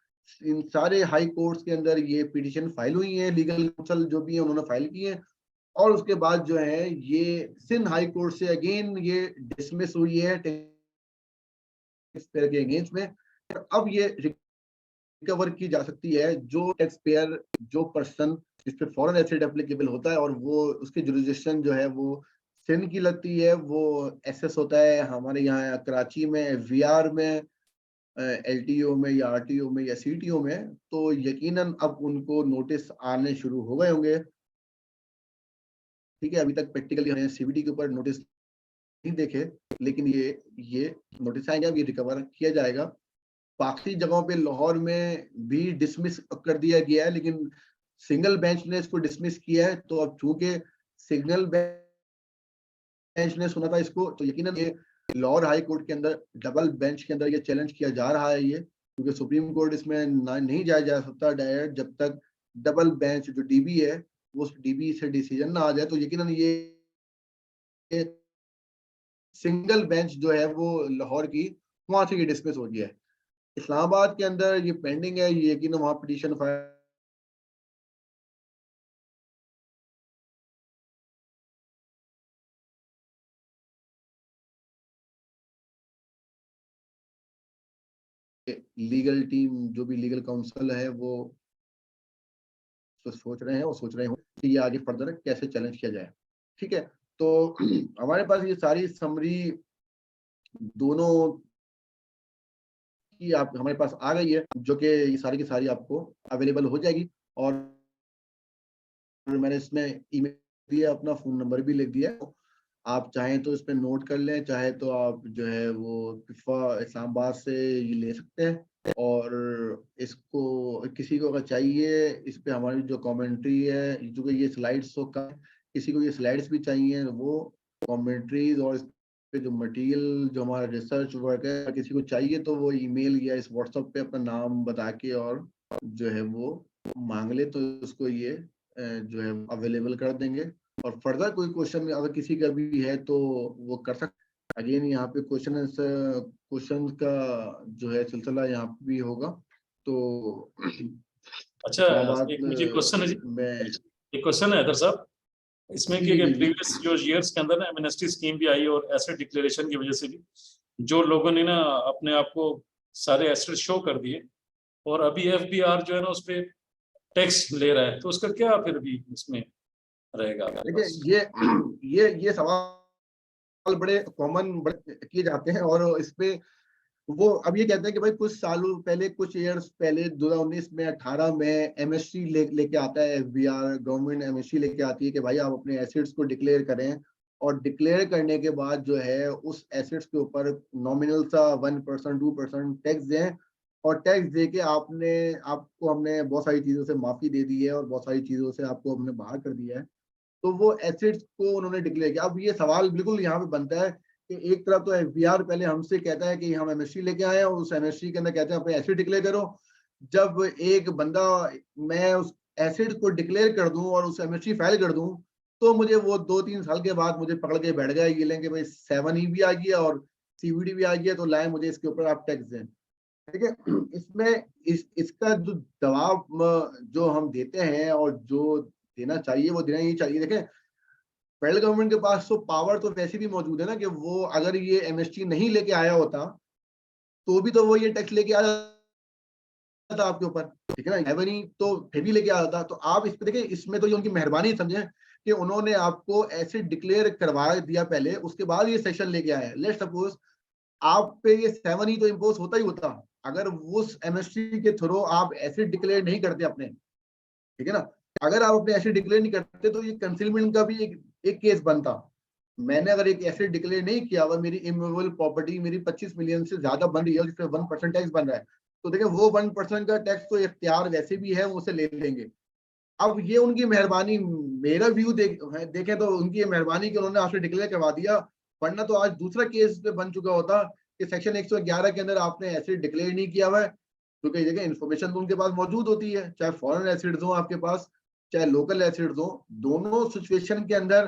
इन सारे हाई कोर्ट्स के अंदर ये पिटीशन फाइल हुई है। लीगल काउंसिल जो भी है उन्होंने फाइल की है, और उसके बाद जो है ये सिंध हाई कोर्ट से अगेन ये डिसमिस हुई है टैक्स पेयर के अगेंस्ट में। अब ये रिकवर की जा सकती है जो टैक्स पेयर, जो पर्सन जिस पे फॉरेन एसेट एप्लीकेबल होता है और वो उसकी जुरिसडिक्शन जो है वो सिंध की लगती है, वो एसएस होता है हमारे यहाँ कराची में, वीआर में, एलटीओ में या आरटीओ में या सीटीओ में। तो यकीनन अब उनको नोटिस आने शुरू हो गए होंगे। ठीक है, अभी तक प्रैक्टिकली हमने सीवीडी के ऊपर नोटिस नहीं देखे, लेकिन ये नोटिस आएंगे, अब ये रिकवर किया जाएगा। बाकी जगहों पे लाहौर में भी डिसमिस कर दिया गया है, लेकिन सिंगल बेंच ने इसको डिसमिस किया है। तो अब चूंकि सिंगल बेंच ने सुना था इसको, तो यकीनन ये लाहौर हाई कोर्ट के अंदर डबल बेंच के अंदर ये चैलेंज किया जा रहा है ये, क्योंकि सुप्रीम कोर्ट इसमें नहीं जाया जा सकता डायरेक्ट जब तक डबल बेंच जो डीबी है वो उस डीबी से डिसीजन ना आ जाए। तो यकीनन ये सिंगल बेंच जो है वो लाहौर की, वहां से ये डिसमिस हो गया है। इस्लामाबाद के अंदर ये पेंडिंग है, ये यकीन वहां पिटीशन फाइल लीगल टीम, जो भी लीगल काउंसिल है वो तो सोच रहे हैं और सोच रहे हो कि ये आगे फर्दर कैसे चैलेंज किया जाए। ठीक है, तो हमारे पास ये सारी समरी दोनों की आप हमारे पास आ गई है, जो कि ये सारी की सारी आपको अवेलेबल हो जाएगी। और मैंने इसमें ईमेल दिया, अपना फोन नंबर भी लिख दिया, आप चाहें तो इसमें नोट कर लें, चाहे तो आप जो है वो पिफा इस्लामाबाद से ये ले सकते हैं। और इसको किसी को अगर चाहिए, इस पे हमारी जो कमेंट्री है, जो ये स्लाइड्स हो का, किसी को ये स्लाइड्स भी चाहिए, वो कमेंट्रीज और इस पे जो मटेरियल जो हमारा रिसर्च वर्क है, किसी को चाहिए तो वो ईमेल या इस व्हाट्सएप पे अपना नाम बता के और जो है वो मांग ले, तो उसको ये जो है अवेलेबल कर देंगे। और फर्दर कोई क्वेश्चन अगर किसी का भी है तो वो कर सकते। अगेन यहाँ पे क्वेश्चन का जो है सिलसिला यहाँ पे भी होगा। तो अच्छा, एक मुझे क्वेश्चन है जी, एक क्वेश्चन है अदर साहब, इसमें कि प्रीवियस जो ईयर्स के अंदर ना एमनेस्टी स्कीम भी आई और एसेट डिक्लेरेशन की वजह से भी जो लोगों ने ना अपने आप को सारे एसेट शो कर दिए, और अभी एफबीआर जो है ना उस पर टैक्स ले रहा है, तो उसका क्या फिर भी इसमें रहेगा? देखिए ये सवाल बड़े कॉमन किए जाते हैं, और इस पे वो अब ये कहते हैं कि भाई कुछ सालों पहले, कुछ ईयर्स पहले 2019 में 18 में एमएसटी लेके आता है एफबीआर, गवर्नमेंट एमएसटी लेके आती है कि भाई आप अपने एसेट्स को डिक्लेयर करें, और डिक्लेयर करने के बाद जो है उस एसेट्स के ऊपर नॉमिनल सा 1% 2% टैक्स दें, और टैक्स दे के आपको हमने बहुत सारी चीजों से माफी दे दी है और बहुत सारी चीजों से आपको हमने बाहर कर दिया है। तो वो एसेट्स को उन्होंने डिक्लेयर किया। अब ये सवाल बिल्कुल यहाँ पे बनता है कि एक तरफ तो एफबीआर पहले हमसे कहता है कि हम एमएसटी लेके आए हैं, और उस एमएसटी के अंदर कहते हैं अपने एसेट डिक्लेयर करो। जब एक बंदा, मैं उस एसेट को डिक्लेयर कर दूं और उस एमएसटी फाइल कर दूं, तो मुझे वो 2-3 साल के बाद मुझे पकड़ के बैठ गया ये लेंगे भाई 7E भी आ गया और सीवीडी भी आ गया, तो लाए मुझे इसके ऊपर आप टैक्स दें। ठीक है, इसमें इसका जो जवाब जो हम देते हैं और जो देना चाहिए वो देना ही चाहिए। देखें, फेडरल गवर्नमेंट के पास तो पावर तो वैसे भी मौजूद है ना, कि वो अगर ये एमएसटी नहीं लेके आया होता तो भी तो वो ये टैक्स लेके आ जाता आपके ऊपर। ठीक है ना, नहीं तो फिर भी लेके आ जाता। तो आप इस पे देखिए, इसमें तो ये उनकी मेहरबानी समझे कि उन्होंने आपको ऐसे डिक्लेयर करवा दिया पहले, उसके बाद ये सेक्शन लेके आया। लेट्स सपोज आप पे ये 7E तो इम्पोज होता ही होता अगर उस एमएसटी के थ्रू आप एसेट डिक्लेयर नहीं करते अपने। ठीक है ना, अगर आप अपने एसेट डिक्लेयर नहीं करते तो ये कंसीलमेंट का भी एक केस बनता। मैंने अगर एक एसेट डिक्लेयर नहीं किया हुआ, मेरी इमूवेबल प्रॉपर्टी मेरी 25 मिलियन से ज्यादा बन रही है, जिसमें 1% टैक्स बन रहा है, तो देखिए वो 1% का टैक्स तो इख्तियार वैसे भी है, वो उसे ले लेंगे। अब ये उनकी मेहरबानी, मेरा व्यू देखें तो उनकी मेहरबानी कि उन्होंने आपसे डिक्लेयर करवा दिया, वरना तो आज दूसरा केस पे बन चुका होता कि सेक्शन 111 के अंदर आपने एसेट डिक्लेयर नहीं किया हुआ है। क्योंकि देखिए इन्फॉर्मेशन तो उनके पास मौजूद होती है, चाहे फॉरेन एसिड्स हो आपके पास, चाहे लोकल एसिड्स हो, दोनों सिचुएशन के अंदर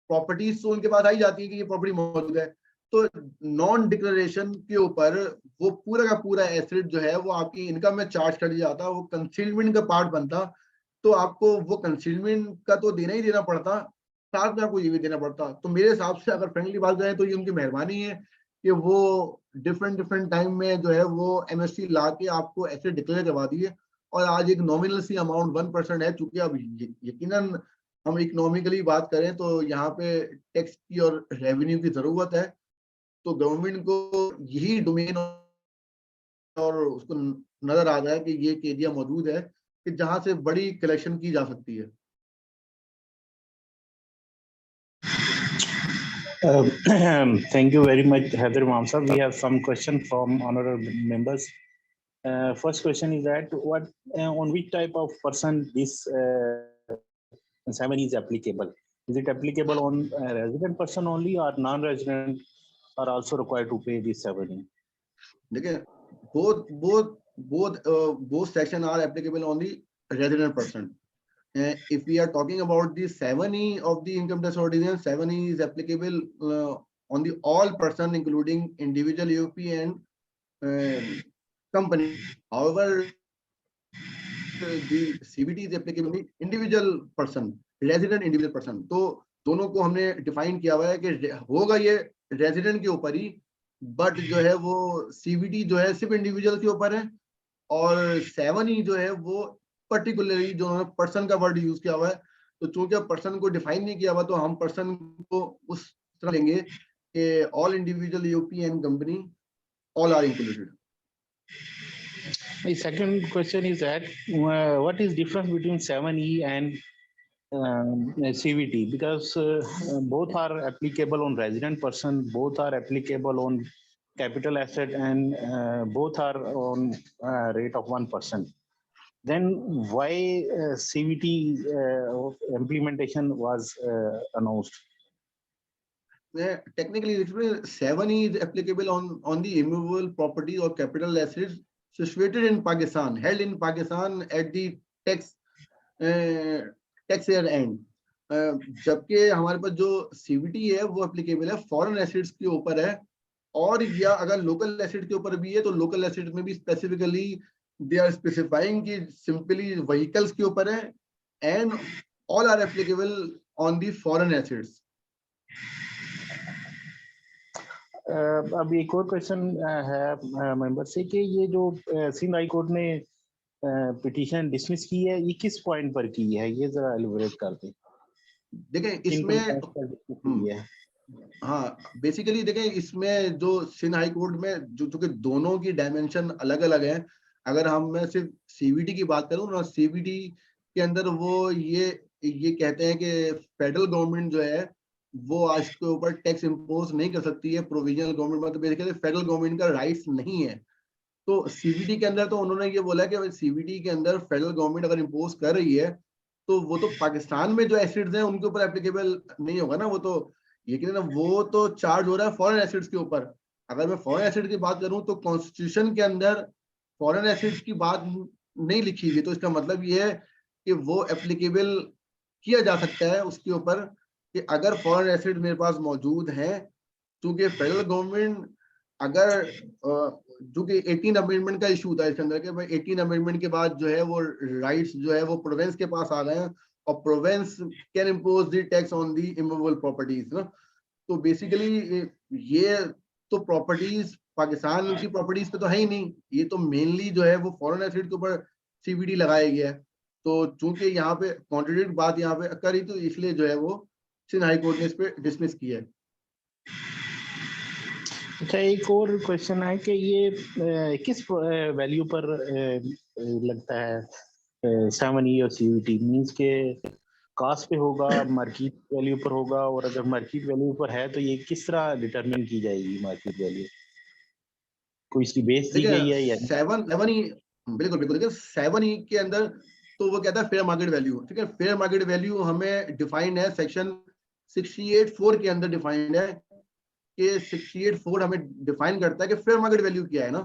प्रॉपर्टीज तो उनके पास आई जाती है कि ये प्रॉपर्टी मौजूद है। तो नॉन डिक्लेरेशन के ऊपर वो पूरा का पूरा एसिड जो है वो आपकी इनकम में चार्ज कर दिया जाता, वो कंसीलमेंट का पार्ट बनता। तो आपको वो कंसीलमेंट का तो देना ही देना पड़ता, साथ में आपको ये भी देना पड़ता। तो मेरे हिसाब से अगर फ्रेंकली बात करें तो ये उनकी मेहरबानी है कि वो डिफरेंट टाइम में जो है वो एमएसटी ला के आपको ऐसे डिक्लेयर करवा दिए। और आज एक नॉमिनल सी अमाउंट 1% है, चूंकि अब यकीनन हम इकोनॉमिकली बात करें तो यहाँ पे टैक्स की और रेवेन्यू की जरूरत है। तो गवर्नमेंट को यही डोमेन और उसको नजर आ गया है कि ये एक एरिया मौजूद है कि जहां से बड़ी कलेक्शन की जा सकती है। Thank you very much, Heather Imam sir. We have some question from honorable members. First question is that on which type of person this 7 is applicable? Is it applicable on resident person only, or non-resident are also required to pay this 7E? देखिए both section are applicable on the resident person. If we are talking about the 7E of the income tax ordinance, 7E is applicable on the all person, including individual AOP and company. However, the CBT is applicable on the individual person, resident individual person. तो दोनों को हमने define किया हुआ है कि होगा ये रेजिडेंट के ऊपर ही, बट जो है वो CBT जो है सिर्फ इंडिविजुअल के ऊपर है, और 7E जो है वो पर्टिकुलरली जो उन्होंने पर्सन का वर्ड यूज किया हुआ है। तो चूंकि पर्सन को डिफाइन नहीं किया हुआ तो हम पर्सन को उस तरह लेंगे कि all individual UP and company all are included. My second question is that what is difference between 7E and CVT? Because both are applicable on resident person, both are applicable on capital asset, and both are on rate of 1%. Then why CVT implementation was announced? Technically, 7E is applicable on the immovable property or capital assets situated in Pakistan, held in Pakistan at the tax year end. जबकि हमारे पास जो CVT है वो applicable है foreign assets के ऊपर है, और या अगर लोकल एसेट के ऊपर भी है तो लोकल एसेट में भी स्पेसिफिकली दे आर स्पेसिफाइंग कि सिंपली व्हीकल्स के ऊपर है, and all are applicable on the foreign assets. अब एक और क्वेश्चन है मेंबर से कि ये जो सिंध हाई कोर्ट ने पिटीशन डिसमिस की है, ये किस पॉइंट पर की है, ये जरा एलिबोरेट कर दें। देखें इसमें हाँ बेसिकली देखें इसमें जो सिंध हाई कोर्ट में जो कि दोनों की डायमेंशन अलग अलग है। अगर हम मैं सिर्फ CVT की बात करूँ ना, CVT के अंदर वो ये कहते हैं कि फेडरल गवर्नमेंट जो है वो आज के ऊपर टैक्स इम्पोज नहीं कर सकती है, प्रोविजनल गवर्नमेंट मतलब बेसिकली फेडरल गवर्नमेंट का राइट्स नहीं है। तो CVT के अंदर तो उन्होंने ये बोला कि CVT के अंदर फेडरल गवर्नमेंट अगर इम्पोज कर रही है तो वो तो पाकिस्तान में जो एसिड्स हैं उनके ऊपर एप्लीकेबल नहीं होगा ना, वो तो यकीन ना वो तो चार्ज हो रहा है फॉरेन एसिड्स के ऊपर। अगर मैं फॉरेन एसिड की बात करूं तो कॉन्स्टिट्यूशन के अंदर फॉरेन एसिड्स की बात नहीं लिखी हुई, तो इसका मतलब ये है कि वो एप्लीकेबल किया जा सकता है उसके ऊपर कि अगर फॉरेन एसिड मेरे पास मौजूद हैं। क्योंकि फेडरल गवर्नमेंट अगर जो कि 18 अमेंडमेंट का इशू था इसके अंदर के भाई 18 अमेंडमेंट के बाद जो है वो राइट्स जो है वो प्रोविंस के पास आ गए हैं, और province can impose the tax on the immovable properties ना। तो बेसिकली ये तो प्रॉपर्टीज पाकिस्तान की प्रॉपर्टीज पे तो है ही नहीं, ये तो मेनली जो है वो फॉरेन एसिड के ऊपर CVT लगाया गया है। तो चूंकि यहाँ पे कॉन्ट्रडिक्ट बात यहाँ पे करी तो इसलिए जो है वो सिंध हाई कोर्ट ने इस पे डिसमिस किया है। अच्छा एक और क्वेश्चन है कि ये किस वैल्यू पर लगता है 7E और CVT मींस के कास्ट पे होगा, मार्केट वैल्यू पर होगा, और अगर मार्केट वैल्यू पर है तो ये किस तरह डिटरमिन की जाएगी मार्केट वैल्यू? कोई इसकी बेस दी गई है या नहीं? 7E बिल्कुल बिल्कुल, देखिए 7E के अंदर तो वो कहता है फेयर मार्केट वैल्यू, ठीक है। फेयर मार्केट वैल्यू हमें डिफाइंड है सेक्शन 68(4) के अंदर डिफाइंड है कि 68(4) हमें डिफाइन करता है कि फेयर मार्केट वैल्यू क्या है ना।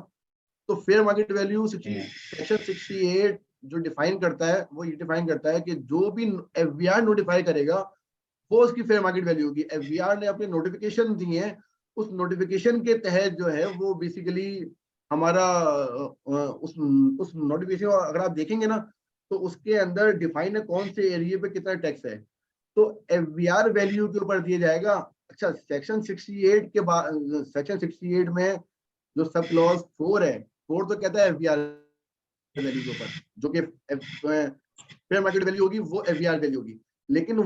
तो फेयर मार्केट वैल्यू सेक्शन 68 जो डिफाइन करता है वो ये डिफाइन करता है कि जो भी एफबीआर नोटिफाई करेगा वो उसकी फेयर मार्केट वैल्यू होगी। एफबीआर ने अपने नोटिफिकेशन दिए हैं, उस नोटिफिकेशन के तहत जो है वो बेसिकली हमारा उस नोटिफिकेशन अगर आप देखेंगे ना तो उसके अंदर डिफाइन है कौन से एरिया पे कितना टैक्स है, तो एफबीआर वैल्यू के ऊपर दिया जाएगा। अच्छा, सेक्शन 68 के बाद सेक्शन 68 में जो सब क्लॉज 4 है, 4 तो कहता है एफबीआर वैल्यू के ऊपर, जो कि फेयर मार्केट वैल्यू होगी वो एफबीआर वैल्यू होगी। लेकिन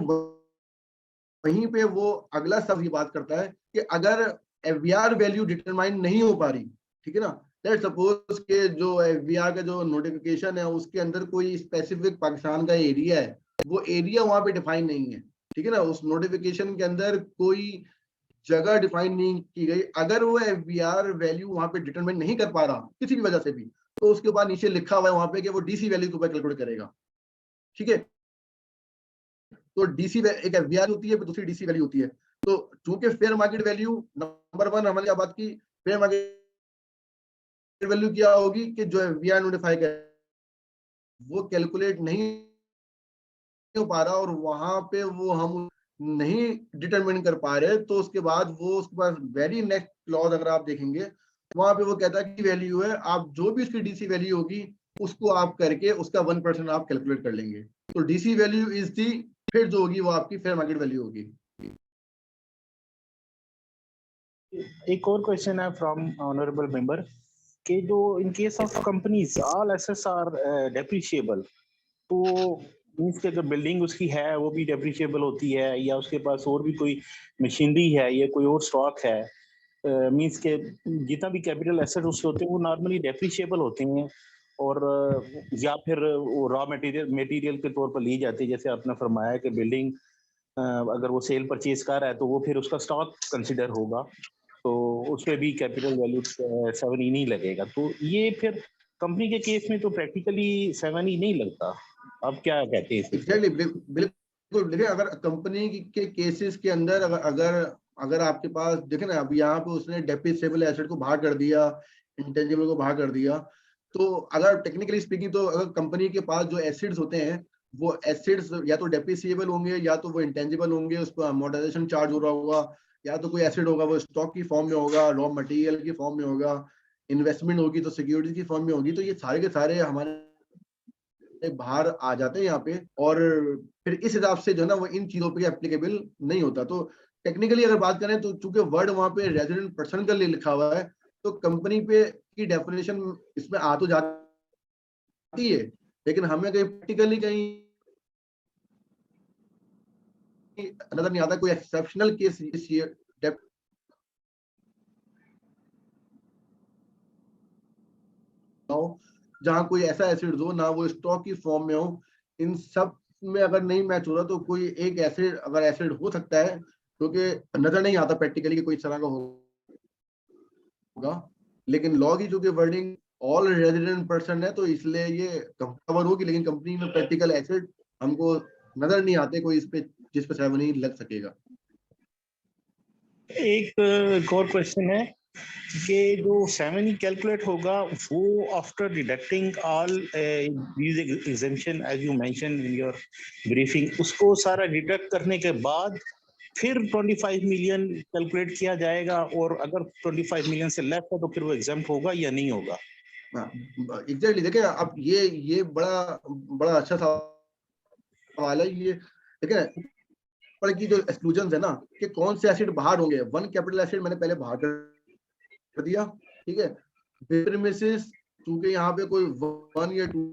वहीं पे वो अगला सब ये बात करता है कि अगर एफबीआर वैल्यू डिटरमाइन नहीं हो पा रही, ठीक है ना, लेट्स सपोज के जो एफबीआर का जो नोटिफिकेशन है उसके अंदर कोई स्पेसिफिक पाकिस्तान का एरिया है, वो एरिया वहां पे डिफाइन नहीं है, ठीक है ना, उस नोटिफिकेशन के अंदर कोई जगह डिफाइन नहीं की गई, अगर वो एफबीआर वैल्यू वहां पे डिटरमाइन नहीं कर पा रहा किसी भी वजह से भी, तो उसके बाद नीचे लिखा हुआ है वहां पे कि वो डीसी वैल्यू के ऊपर कैलकुलेट करेगा, ठीक है। तो डीसी एक एफबीआर होती है, दूसरी डीसी वैल्यू होती है। तो चूंकि फेयर मार्केट वैल्यू नंबर 1 हमने क्या बात की, फेयर मार्केट वैल्यू क्या होगी कि जो एफबीआर नोटिफाई कर वो कैलकुलेट नहीं हो पा रहा और वहां पे वो हम नहीं डिटरमिन कर पा रहे, तो उसके बाद वो उसके पास वेरी नेक्स्ट क्लॉज अगर आप देखेंगे वहां पे वो कहता है कि वैल्यू है, आप जो भी उसकी डीसी वैल्यू होगी उसको आप करके उसका 1% आप कैलकुलेट कर लेंगे। तो डीसी वैल्यू इज दी, फिर जो होगी वो आपकी फेयर मार्केट वैल्यू होगी। एक और क्वेश्चन है फ्रॉम ऑनरेबल मेंबर कि जो in case of companies all assets are depreciable, तो मींस के अगर बिल्डिंग उसकी है वो भी डेप्रिशिएबल होती है, या उसके पास और भी कोई मशीनरी है या कोई और स्टॉक है, मींस के जितना भी कैपिटल एसेट उसके होते हैं वो नॉर्मली डेप्रिशिएबल होते हैं, और या फिर वो रॉ मटेरियल के तौर पर ली जाती है, जैसे आपने फरमाया कि बिल्डिंग अगर वो सेल परचेज कर रहा है तो वो फिर उसका स्टॉक कंसिडर होगा, तो उस पर भी कैपिटल वैल्यू 7E नहीं लगेगा। तो ये फिर कंपनी के केस में तो प्रैक्टिकली 7E नहीं लगता, आप क्या कहते हैं? एग्जैक्टली, बिल्कुल। देखिए अगर कंपनी के केसेस के अंदर अगर अगर आपके पास देखें ना, अब यहाँ पे उसने डेप्रिसिएबल एसेट को बाहर कर दिया, इंटेंजिबल को बाहर कर दिया, तो अगर टेक्निकली स्पीकिंग तो अगर कंपनी के पास जो एसिड्स होते हैं वो एसिड्स या तो डेप्रिसिएबल होंगे या तो वो इंटेंजिबल होंगे, उस पर अमोर्टाइजेशन चार्ज हो रहा होगा, या तो कोई एसिड होगा वो स्टॉक की फॉर्म में होगा, रॉ मटेरियल की फॉर्म में होगा, इन्वेस्टमेंट होगी तो सिक्योरिटी की फॉर्म में होगी, तो ये सारे के सारे हमारे बाहर आ जाते हैं यहाँ पे, और फिर इस हिसाब से जो है ना वो इन चीजों पे एप्लीकेबल नहीं होता। तो टेक्निकली अगर बात करें तो चूंकि वर्ड वहाँ पे रेजिडेंट पर्सन का लिए लिखा हुआ है, तो कंपनी पे की डेफिनेशन इसमें आ तो जाती है, लेकिन हमें कहीं प्रैक्टिकली कहीं नजर नहीं आता कोई एक्सेप्शनल केस जहाँ कोई ऐसा एसिड हो ना वो स्टॉक की फॉर्म में हो, इन सब में अगर नहीं मैच हो रहा तो कोई एक एसिड अगर एसिड हो सकता है, क्योंकि नजर नहीं आता प्रैक्टिकली कि कोई इस तरह का होगा, लेकिन लॉ की जो कि वर्डिंग ऑल रेजिडेंट पर्सन है तो इसलिए ये कवर होगी, लेकिन कंपनी में प्रैक्टिकल एसिड हमको नजर नहीं आते कोई इस पे जिस पे 7E लग सकेगा। एक और क्वेश्चन है कि जो 7E कैलकुलेट होगा वो after deducting all these exemption as you mention in your briefing, उसको सारा डिडक्ट करने के बाद फिर 25 मिलियन कैलकुलेट किया जाएगा, और अगर 25 मिलियन से लेस है तो फिर वो एग्जाम्प्ट होगा या नहीं होगा? एग्जैक्टली, देखिए अब ये बड़ा अच्छा सवाल है ये। देखिए पर की जो एक्सक्लूजन है ना कि कौन से एसिड बाहर होंगे, वन कैपिटल एसिड मैंने पहले बाहर कर दिया, ठीक है। प्रीमिसेस चूंकि यहाँ पे कोई 1 या 2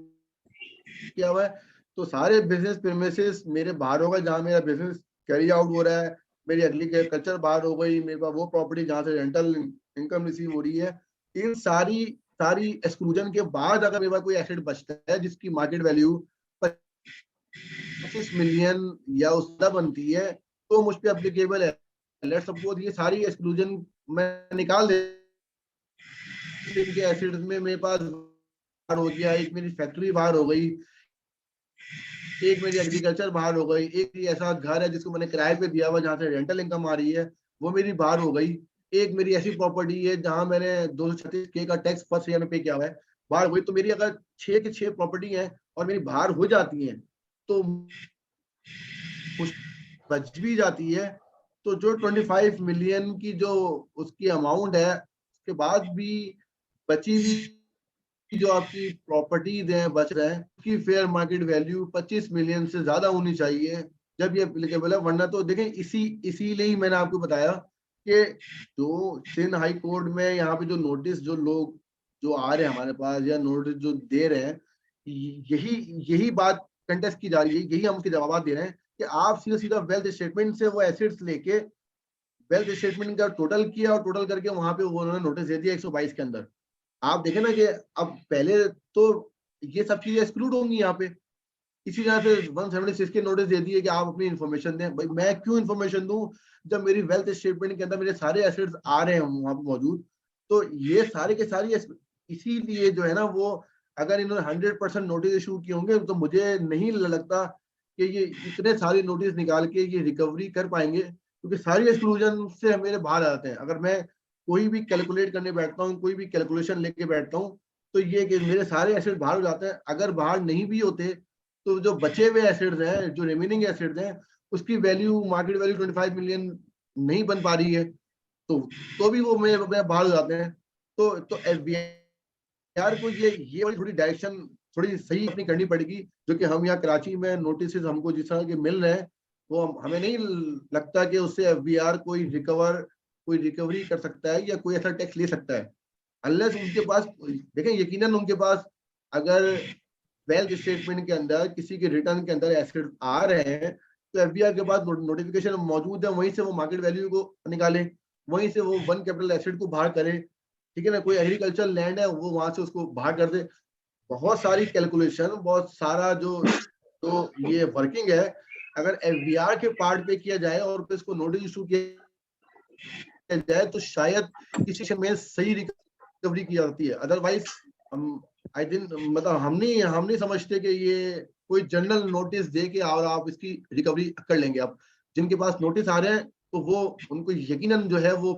किया हुआ है, तो सारे बिजनेस प्रीमिसेस मेरे बाहर होगा जहाँ मेरा बिजनेस कैरी आउट हो रहा है, मेरी एग्रीकल्चर बाहर हो गई, मेरे पास वो प्रॉपर्टी जहाँ से रेंटल इनकम रिसीव हो रही है, इन सारी एक्सक्लूजन के बाद अगर मेरे पास कोई एसिड बचता है जिसकी मार्केट वैल्यू 25 मिलियन या उससे बनती है तो मुझ पे एप्लीकेबल है। लेट्स सपोज ये सारी एक्सक्लूजन मैं निकाल दे, इनके एसिड्स में मेरे पास बाहर हो गया, एक मेरी फैक्ट्री बाहर हो गई, एक मेरी एग्रीकल्चर बाहर हो गई, एक ऐसा घर है जिसको मैंने किराए पे दिया हुआ जहाँ से रेंटल इनकम आ रही है वो मेरी बाहर हो गई, एक मेरी ऐसी प्रॉपर्टी है जहां मैंने 236K का टैक्स फर्स्ट ईयर में पे किया हुआ है, बाहर हुई। तो मेरी अगर 6 की 6 प्रॉपर्टी है और मेरी बाहर हो जाती है तो बच भी जाती है, तो जो 25 मिलियन की जो उसकी अमाउंट है उसके बाद भी बची हुई जो आपकी प्रॉपर्टीज हैं बच रहे हैं उसकी फेयर मार्केट वैल्यू 25 मिलियन से ज्यादा होनी चाहिए जब ये एप्लीकेबल है। वरना तो देखें इसीलिए ही मैंने आपको बताया कि जो सिंध हाई कोर्ट में यहाँ पे जो नोटिस जो लोग जो आ रहे हैं हमारे पास या नोटिस जो दे रहे हैं, यही यही बात कंटेस्ट की जा रही है, यही हम उसके जवाब दे रहे हैं कि आप सीधा सीधा वेल्थ स्टेटमेंट से वो एसेट्स लेके वेल्थ स्टेटमेंट का टोटल किया और टोटल करके वहां पे उन्होंने नोटिस दे दिया 122 के अंदर। आप देखें ना कि अब पहले तो ये सब चीजें एक्सक्लूड होंगी यहाँ पे, इसी तरह से 176 के नोटिस दे दिए कि आप अपनी इन्फॉर्मेशन दें। भाई मैं क्यों इन्फॉर्मेशन दूं जब मेरी वेल्थ स्टेटमेंट के अंदर मेरे सारे एसेट्स आ रहे हैं वहां पे मौजूद। तो ये सारे के सारी इसीलिए जो है ना वो अगर इन्होंने 100% नोटिस इशू किए होंगे तो मुझे नहीं लगता कि ये इतने सारे नोटिस निकाल के ये रिकवरी कर पाएंगे, क्योंकि सारी एक्सक्लूजन से मेरे बाहर आते हैं। अगर मैं कोई भी कैलकुलेट करने बैठता हूँ, कोई भी कैलकुलेशन लेके बैठता हूँ, तो ये कि मेरे सारे एसेट बाहर हो जाते हैं। अगर बाहर नहीं भी होते तो जो बचे हुए एसेट्स हैं, जो रिमेनिंग एसेट्स हैं, उसकी वैल्यू मार्केट वैल्यू 25 मिलियन नहीं बन पा रही है, तो भी वो मेरे बाहर हो जाते हैं। तो एफबीआर को ये वाली थोड़ी डायरेक्शन थोड़ी सही अपनी करनी पड़ेगी, जो कि हम यहाँ कराची में नोटिस हमको जिस तरह के मिल रहे हैं वो हमें नहीं लगता कि उससे एफबीआर कोई रिकवरी कर सकता है या कोई ऐसा टैक्स ले सकता है, अनलेस उनके पास देखें यकीनन उनके पास अगर वेल्थ स्टेटमेंट के अंदर किसी के रिटर्न के अंदर एसेट आ रहे हैं तो एफबीआर के पास नोटिफिकेशन मौजूद है, वहीं से वो मार्केट वैल्यू को निकाले, वहीं से वो वन कैपिटल एसेट को बाहर करे। ठीक है ना, कोई एग्रीकल्चर लैंड है वो वहां से उसको बाहर कर दे। बहुत सारी कैलकुलेशन, बहुत सारा जो तो ये वर्किंग है, अगर एफबीआर के पार्ट पे किया जाए और फिर इसको नोटिस इशू किया जाए तो शायद किसी में सही रिकवरी की जाती है। अदरवाइज हम आई थिंक मतलब हम नहीं समझते कि ये कोई जनरल नोटिस दे के और आप इसकी रिकवरी कर लेंगे। आप जिनके पास नोटिस आ रहे हैं तो वो उनको यकीनन जो है वो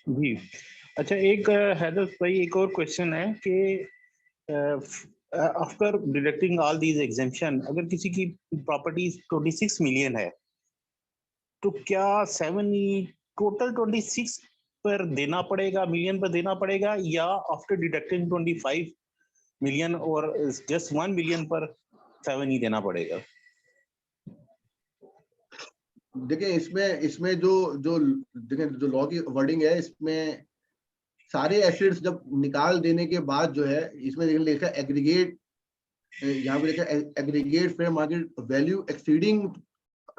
जी। अच्छा, एक हैदर भाई एक और क्वेश्चन है कि after deducting all these exemption अगर किसी की प्रॉपर्टी 26 मिलियन है तो क्या 7 टोटल 26 पर देना पड़ेगा, मिलियन पर देना पड़ेगा, या आफ्टर डिडक्टिंग 25 मिलियन और जस्ट 1 मिलियन पर 7 ही देना पड़ेगा? देखिए इसमें इसमें जो जो देखिए जो लॉ की वर्डिंग है इसमें सारे एसेट्स जब निकाल देने के बाद जो है इसमें लिखा एग्रीगेट, यहाँ पे लिखा aggregate fair market value exceeding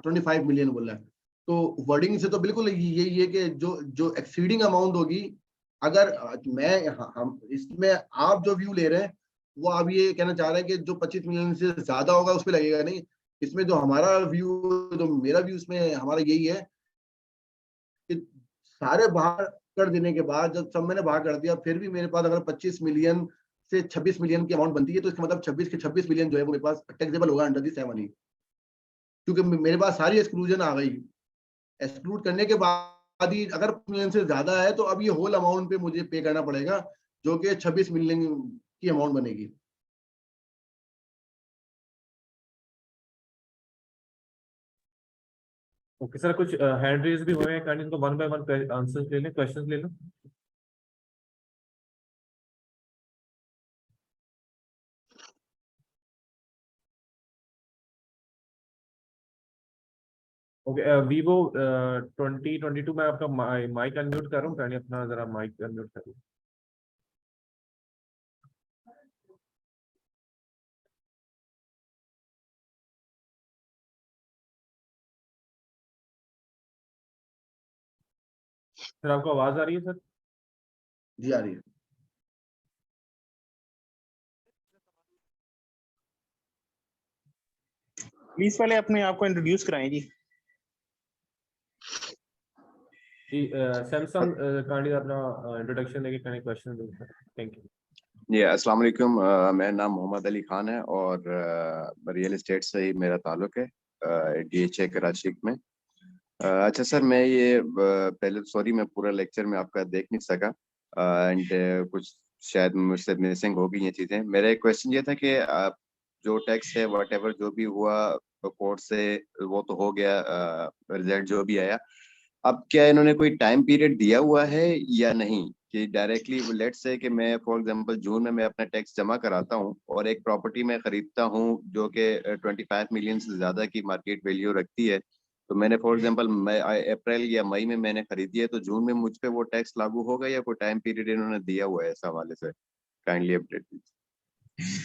25 million बोला है। तो वर्डिंग से तो बिल्कुल यही है कि जो जो एक्सीडिंग अमाउंट होगी, अगर हम इसमें आप जो व्यू ले रहे हैं वो आप ये कहना चाह रहे हैं कि जो 25 मिलियन से ज्यादा होगा उस पर लगेगा, नहीं। इसमें जो हमारा व्यू, जो मेरा व्यू इसमें हमारा यही है कि सारे बाहर कर देने के बाद जब सब मैंने बाहर कर दिया फिर भी मेरे पास अगर 25 मिलियन से 26 मिलियन की अमाउंट बनती है तो इसका मतलब 26 के 26 मिलियन जो है वो मेरे पास टैक्सेबल होगा अंडर दी 7 ही, क्योंकि मेरे पास सारी एक्सक्लूजन आ गई। एक्सक्लूड करने के बाद ही अगर मिलियन से ज्यादा है तो अब ये होल अमाउंट पे मुझे पे करना पड़ेगा, जो कि 26 मिलियन की अमाउंट बनेगी। ओके सर, कुछ हैंड रेज भी हुए हैं, काइंडली इनको वन बाय वन आंसर्स ले लें, क्वेश्चंस ले लो। ओके वीवो 2022 में आपका माइक अनम्यूट कर रहा हूँ, पहले अपना जरा माइक अनम्यूट करिए। सर आपको आवाज आ रही है सर? जी आ रही है। प्लीज पहले अपने आप को इंट्रोड्यूस कराएं जी। जी सैमसंग काइंडली अपना इंट्रोडक्शन देके करें क्वेश्चन दो सर। Thank you. जी अस्सलाम वालेकुम। मेरा नाम मोहम्मद अली खान है और रियल एस्टेट से ही मेरा ताल्लुक है DHA कराची में। अच्छा सर, मैं ये पहले सॉरी मैं पूरा लेक्चर में आपका देख नहीं सका एंड कुछ शायद मुझसे मिसिंग हो गई ये चीज़ें। मेरा एक क्वेश्चन ये था कि जो टैक्स है व्हाटएवर जो भी हुआ कोर्ट से वो तो हो गया, रिजल्ट जो भी आया, अब क्या इन्होंने कोई टाइम पीरियड दिया हुआ है या नहीं कि डायरेक्टली लेट्स से कि मैं फॉर एग्जांपल जून में मैं अपना टैक्स जमा कराता हूं और एक प्रॉपर्टी मैं खरीदता हूं जो कि 25 मिलियन से ज्यादा की मार्केट वैल्यू रखती है, तो मैंने फॉर एग्जांपल मैं अप्रैल या मई में मैंने खरीदी है, तो जून में मुझ पे वो टैक्स लागू होगा या कोई टाइम पीरियड इन्होंने दिया हुआ है? इस हवाले से काइंडली अपडेट दीजिए।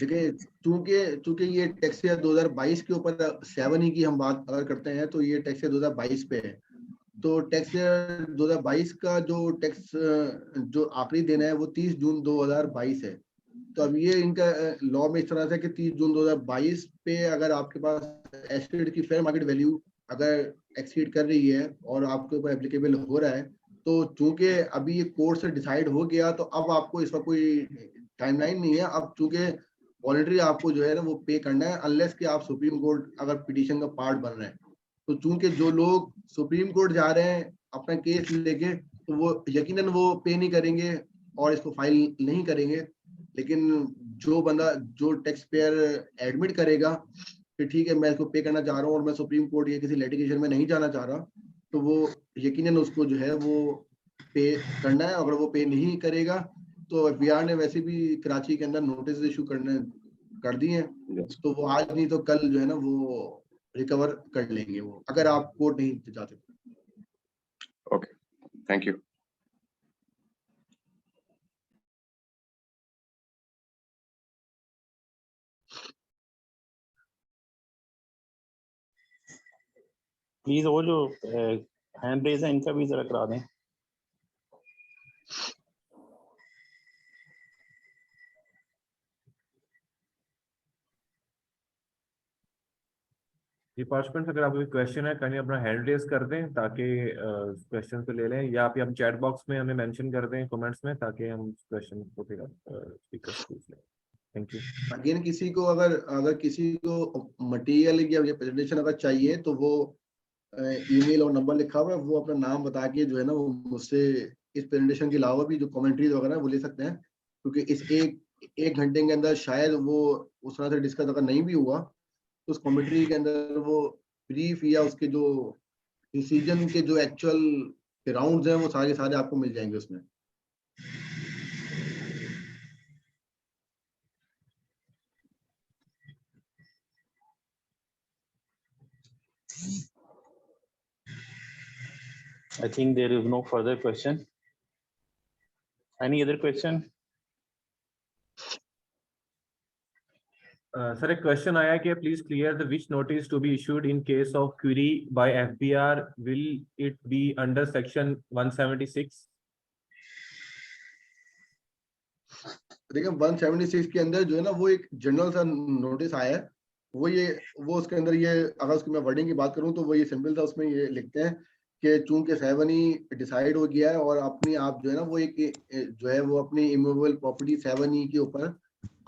देखिए चूंकि ये टैक्स ईयर 2022 के ऊपर 7E की हम बात अगर करते हैं तो ये टैक्स ईयर 2022 पे है। तो टैक्स ईयर 2022 का जो टैक्स जो आखिरी दिन है वो 30 जून 2022 है। तो अब ये इनका लॉ में इस तरह से कि 30 जून 2022 पे अगर आपके पास एसेट की फेयर मार्केट वैल्यू अगर एक्सीड कर रही है और आपके ऊपर एप्लीकेबल हो रहा है, तो चूंकि अभी ये कोर्ट से डिसाइड हो गया तो अब आपको इसका कोई टाइमलाइन नहीं है। अब चूंकि वॉलंटरी आपको जो है ना वो पे करना है, अनलेस कि आप सुप्रीम कोर्ट अगर पिटीशन का पार्ट बन रहे हैं। तो चूंकि जो लोग सुप्रीम कोर्ट जा रहे हैं अपना केस लेके, तो वो यकीनन वो पे नहीं करेंगे और इसको फाइल नहीं करेंगे। लेकिन जो बंदा जो टैक्स पेयर एडमिट करेगा कि ठीक है मैं इसको पे करना चाह रहा हूँ और मैं सुप्रीम कोर्ट या किसी लिटिगेशन में नहीं जाना चाह रहा, तो वो यकीनन उसको जो है वो पे करना है। अगर वो पे नहीं करेगा तो FBI ने वैसे भी कराची के अंदर नोटिस इशू कर दिए हैं, तो वो आज नहीं तो कल जो है ना वो रिकवर कर लेंगे वो, अगर आप कोर्ट नहीं जाते। Okay, thank you. प्लीज वो जो हैंड रेज है इनका भी जरा करा दें। जी पार्टिसिपेंट्स अगर आपको कोई क्वेश्चन है कहीं अपना हैंड रेज कर दें ताकि क्वेश्चन को ले लें, या फिर हम चैट बॉक्स में हमें मेंशन कर दें कमेंट्स में ताकि हम क्वेश्चन को फिर स्पीकर से पूछ लें। Thank you. अगेन किसी को अगर किसी को मटेरियल या प्रेजेंटेशन अगर चाहिए तो वो ईमेल और नंबर लिखा हुआ है, वो अपना नाम बता के जो है ना वो मुझसे इस प्रेजेंटेशन के अलावा भी जो कमेंट्रीज वगैरह वो ले सकते हैं, क्योंकि इस एक घंटे के अंदर शायद वो उस तरह से डिस्कस अगर नहीं भी हुआ तो उस कमेंट्री के अंदर वो ब्रीफ या उसके जो डिसीजन के जो एक्चुअल राउंड्स हैं वो सारे आपको मिल जाएंगे उसमें। I think there is no further question. Any other question? Sir एक क्वेश्चन आया कि please clear the which notice to be issued in case of query by FBR, will it be under section 176? देखिए 176 के अंदर जो है ना वो एक जनरल सा नोटिस आया है, वो उसके अंदर ये अगर उसकी मैं वर्डिंग की बात करूं तो वो ये सिंपल था, उसमें ये लिखते हैं कि चूंकि 7E डिसाइड हो गया है और अपनी आप जो है ना वो एक जो है वो अपनी इमूवेबल प्रॉपर्टी 7E के ऊपर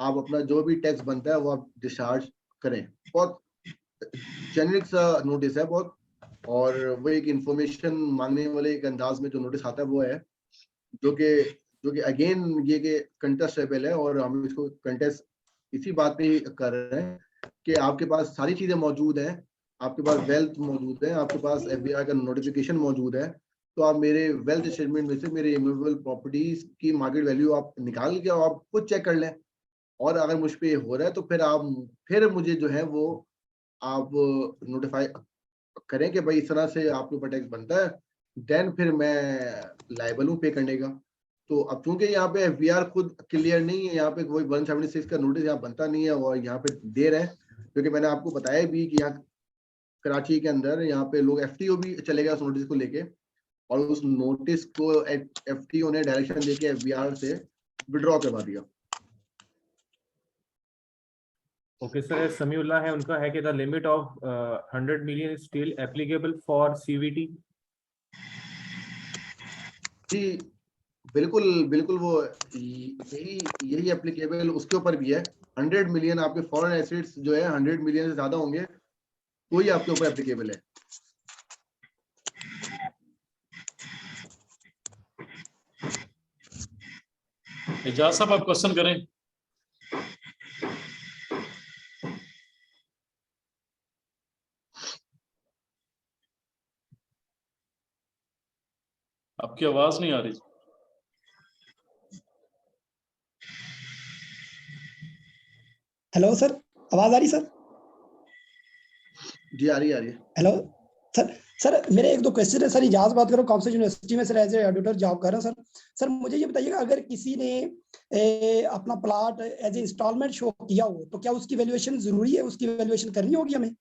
आप अपना जो भी टैक्स बनता है वो आप डिस्चार्ज करें। बहुत जेनरिक सा नोटिस है बहुत, और वो एक इंफॉर्मेशन मांगने वाले एक अंदाज में जो नोटिस आता है वो है, जो कि अगेन ये कि कंटेस्टेबल है और हम इसको कंटेस्ट इसी बात पे कर रहे हैं कि आपके पास सारी चीजें मौजूद हैं, आपके पास वेल्थ मौजूद है, आपके पास FBI का नोटिफिकेशन मौजूद है, तो आप मेरे वेल्थ स्टेटमेंट में से मेरे इमूवेबल प्रॉपर्टीज की मार्केट वैल्यू आप निकाल के आप खुद चेक कर लें, और अगर मुझ पे हो रहा है तो फिर मुझे जो है वो आप नोटिफाई करें कि भाई इस तरह से आपके ऊपर टैक्स बनता है, देन फिर मैं लायबल हूँ पे करने का। तो अब चूंकि यहाँ पे FBR खुद क्लियर नहीं है, यहाँ पे कोई 176 का नोटिस यहाँ बनता नहीं है और यहाँ पे दे रहे हैं, क्योंकि मैंने आपको बताया भी कि यहाँ कराची के अंदर यहाँ पे लोग FTO भी चले गए उस नोटिस को लेके, और उस नोटिस को FTO ने डायरेक्शन देके FBR से विड्रॉ करवा दिया। ओके सर, समीउल्लाह है, उनका है कि the limit of 100 million is still applicable for CVT। जी बिल्कुल बिल्कुल, वो यही एप्लीकेबल उसके ऊपर भी है। 100 मिलियन आपके फॉरेन एसेट्स जो है 100 मिलियन से ज्यादा होंगे तो ही आपके ऊपर एप्लीकेबल है। एजाज साहब आप क्वेश्चन करें। आपकी आवाज नहीं आ रही। हेलो सर, आवाज आ रही सर? जी आ रही है। हेलो सर मेरे एक दो क्वेश्चन है सर। इजाज बात करो, कॉमर्स यूनिवर्सिटी में sir as a auditor job कर रहा हूँ सर मुझे ये बताइएगा, अगर किसी ने अपना plot as a instalment show किया हो तो क्या उसकी वैल्यूएशन जरूरी है? उसकी वैल्यूएशन करनी होगी हमें?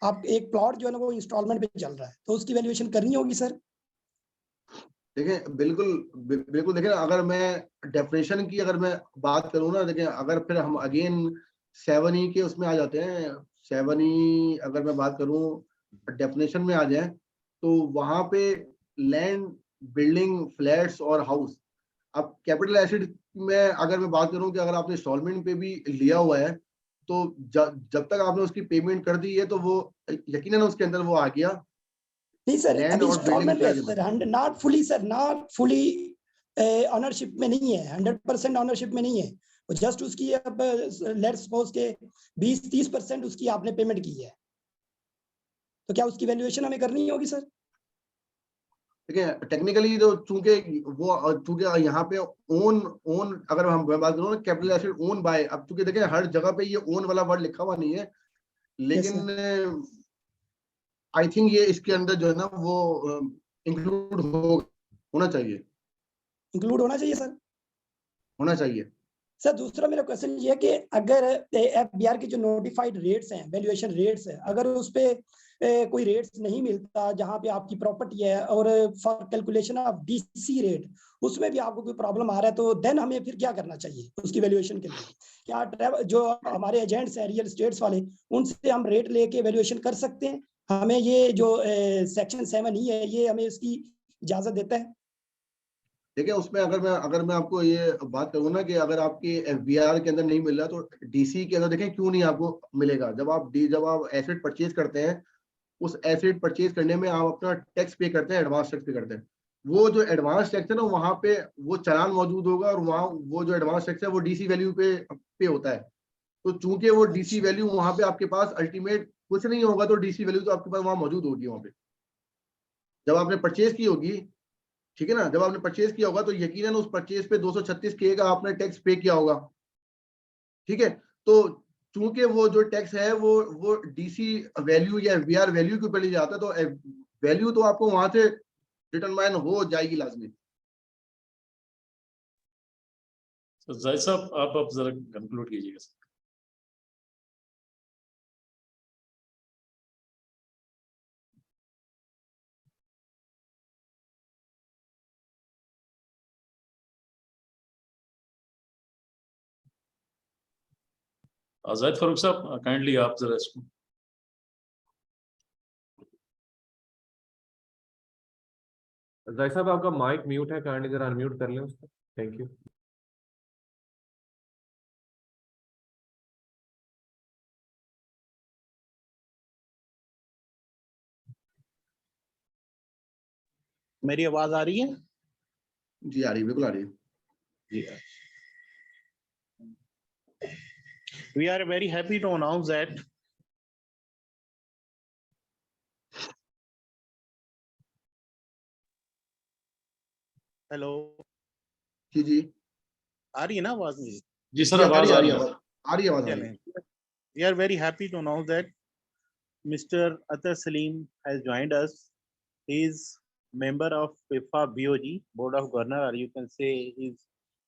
आप एक प्लॉट जो है ना वो इंस्टॉलमेंट पे चल रहा है तो उसकी वैल्यूएशन करनी होगी सर? देखें बिल्कुल देखें, अगर मैं डेफिनेशन की अगर मैं बात करूँ ना, देखें अगर फिर हम अगेन 7E के उसमें आ जाते हैं, 7E अगर मैं बात करूँ डेफिनेशन में आ जाए तो वहां पे लैंड, बिल्डिंग, फ्लैट्स और हाउस। अब कैपिटल एसेट में अगर मैं बात करूँ कि अगर आपने इंस्टॉलमेंट पे भी लिया हुआ है तो जब तक आपने उसकी पेमेंट कर दी है तो वो यकीनन उसके अंदर वो आ गया। नहीं सर, लैंड अभी और बिल्डिंग इंस्टॉलमेंट है सर, नॉट फुली ऑनरशिप में नहीं है, 100% ऑनरशिप में नहीं है। वो जस्ट उसकी अब लेट्स सपोज के 20-30% उसकी आपने पेमेंट की है, तो क्या उसकी वैल्यूएशन हमें करनी होगी सर? ठीक है, टेक्निकली तो चूंकि यहाँ पे ओन अगर हम बात करूँ ना, कैपिटल एसेट ओन बाय, अब चूंकि देखें हर जगह पे ये ओन वाला वर्ड लिखा हुआ नहीं है, लेकिन आई थिंक ये इसके अंदर जो है ना वो इंक्लूड होना चाहिए। इंक्लूड होना चाहिए सर? होना चाहिए सर दूसरा मेरा क्वेश्चन ये है कि अगर FBR की जो नोटिफाइड रेट्स हैं, वैल्यूएशन रेट्स है, अगर उस पे कोई रेट्स नहीं मिलता जहां पे आपकी प्रॉपर्टी है और for calculation of DC rate उसमें भी आपको कोई प्रॉब्लम आ रहा है, तो देन हमें फिर क्या करना चाहिए उसकी वैल्यूएशन के लिए? क्या जो हमारे एजेंट्स हैं रियल एस्टेट्स वाले, उनसे हम रेट लेके वैल्यूएशन कर सकते हैं? हमें ये जो सेक्शन 7E है ये हमें इसकी इजाजत देता है? देखिए, उसमें अगर मैं आपको ये बात करूँ ना कि अगर आपके FBR के अंदर नहीं मिल रहा तो DC के अंदर देखें क्यों नहीं आपको मिलेगा। जब आप एसेट परचेज करते हैं, उस एसेट परचेज करने में आप अपना टैक्स पे करते हैं, एडवांस टैक्स पे करते हैं। वो जो एडवांस टैक्स है ना, वहाँ पे वो चालान मौजूद होगा और वहाँ वो जो एडवांस टैक्स है वो DC वैल्यू पे होता है। तो चूंकि वो DC वैल्यू वहाँ पे आपके पास अल्टीमेट कुछ नहीं होगा, तो DC वैल्यू तो आपके पास वहाँ मौजूद होगी। वहाँ पे जब आपने परचेज की होगी, ठीक है ना, जब आपने परचेज किया होगा तो यकीनन उस परचेज पे 236K का आपने टैक्स पे किया होगा। ठीक है, तो चूंकि वो जो टैक्स है वो DC वैल्यू या FBR वैल्यू के ऊपर ले जाता है, तो वैल्यू तो आपको वहां से डिटरमाइन हो जाएगी लाजमी। तो जाहिद साहब आप जरा कंक्लूड कीजिएगा। जाहिद फारूक साहब काइंडली आप जरा इसको। जाहिद साहब आपका माइक म्यूट है, काइंडली जरा अनम्यूट कर लें उसको। Thank you. मेरी आवाज आ रही है? जी आ रही है, बिल्कुल आ रही है। जी, we are very happy to announce that hello, जी आ रही है ना आवाज मेरी? जी सर, आवाज आ रही है। आ रही है आवाज। We are very happy to announce that 20 April 2023 that Mr. Atar Salim has joined us. He is member of PIFA BOG, Board of Governor, or you can say he's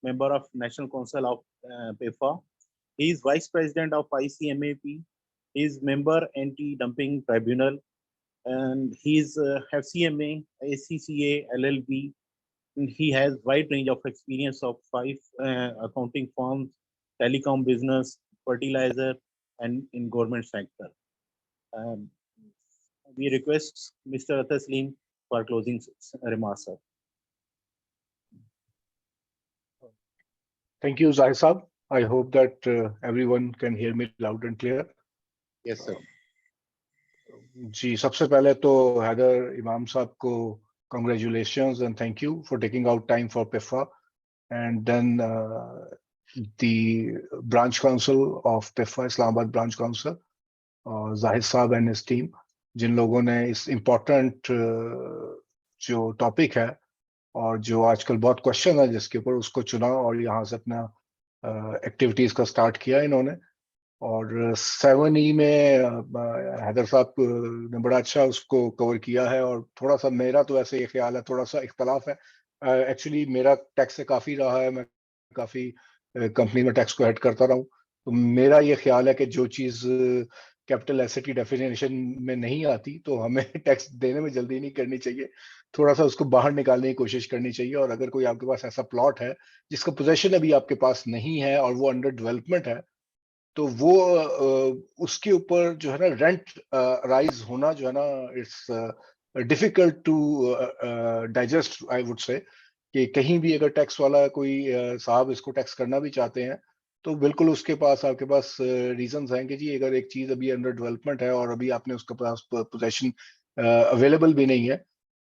member of National Council of PIFA. He is Vice President of ICMAP. He is member Anti-Dumping Tribunal, and he's FCMA, ACCA, LLB. And he has wide range of experience of 5 accounting firms, telecom business, fertilizer, and in government sector. We request Mr. Atar Salim for closing remarks, sir. Thank you, Zahid Saab. I hope that everyone can hear me loud and clear. Yes, sir. जी, सबसे पहले तो हैदर इमाम साहब को congratulations and thank you for taking out time for PIFA, and then the branch council of PIFA, Islamabad branch council, Zahid Saab and his team, जिन लोगों ने इस important जो topic है और जो आजकल बहुत question है जिसके ऊपर उसको चुना और यहाँ से अपना activities का start किया इन्होंने। और 7E में हैदर साहब ने बड़ा अच्छा उसको कवर किया है। और थोड़ा सा मेरा तो ऐसे ये ख्याल है, थोड़ा सा इख्तलाफ है। एक्चुअली मेरा टैक्स से काफ़ी रहा है, मैं काफ़ी कंपनी में टैक्स को हेड करता रहा हूँ, तो मेरा ये ख्याल है कि जो चीज़ कैपिटल एसेट की डेफिनेशन में नहीं आती तो हमें टैक्स देने में जल्दी नहीं करनी चाहिए, थोड़ा सा उसको बाहर निकालने की कोशिश करनी चाहिए। और अगर कोई आपके पास ऐसा प्लॉट है जिसका पोजेशन अभी आपके पास नहीं है और वो अंडर डेवलपमेंट है, तो वो उसके ऊपर जो है ना रेंट राइज होना जो है ना, it's difficult to digest, I would say, कि कहीं भी अगर टैक्स वाला कोई साहब इसको टैक्स करना भी चाहते हैं तो बिल्कुल उसके पास आपके पास रीजंस हैं कि जी अगर एक चीज अभी अंडर डेवलपमेंट है और अभी आपने उसके पास पोजेशन अवेलेबल भी नहीं है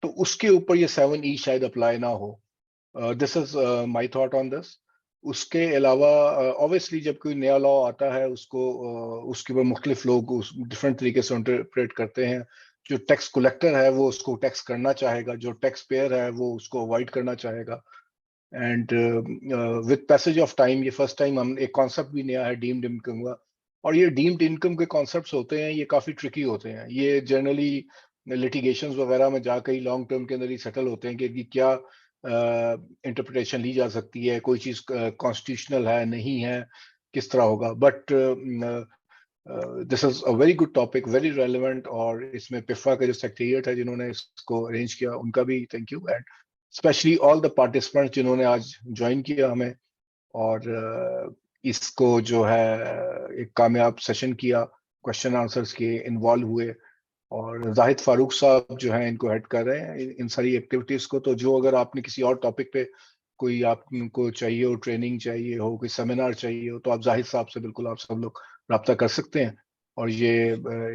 तो उसके ऊपर ये 7E शायद अप्लाई ना हो। This is my thought on this. उसके अलावा ऑब्वियसली जब कोई नया लॉ आता है उसको उसके ऊपर मुख्तलिफ लोग डिफरेंट तरीके से इंटरप्रेट करते हैं। जो टैक्स कलेक्टर है वो उसको टैक्स करना चाहेगा, जो टैक्स पेयर है वो उसको अवॉइड करना चाहेगा। And with passage of time ये फर्स्ट टाइम हम एक कॉन्सेप्ट भी नया है डीम्ड इनकम का, और ये डीम्ड इनकम के कॉन्सेप्ट्स होते हैं ये काफ़ी ट्रिकी होते हैं। ये जनरली लिटिगेशंस वगैरह में जाकर ही लॉन्ग टर्म के अंदर ही सेटल होते हैं कि क्या इंटरप्रिटेशन ली जा सकती है, कोई चीज कॉन्स्टिट्यूशनल है नहीं है, किस तरह होगा। But this is a very good topic, very relevant, और इसमें पिफा के जो सेक्रेटरिएट है जिन्होंने इसको अरेंज किया उनका भी thank you, and specially all the participants जिन्होंने आज ज्वाइन किया हमें और इसको जो है एक कामयाब सेशन किया, क्वेश्चन आंसर्स के इन्वॉल्व हुए, और जाहिद फारूक साहब जो हैं इनको हेड कर रहे हैं इन सारी एक्टिविटीज को। तो जो अगर आपने किसी और टॉपिक पे कोई आपको चाहिए हो, ट्रेनिंग चाहिए हो, कोई सेमिनार चाहिए हो, तो आप जाहिद साहब से बिल्कुल आप सब लोग रब्ता कर सकते हैं, और ये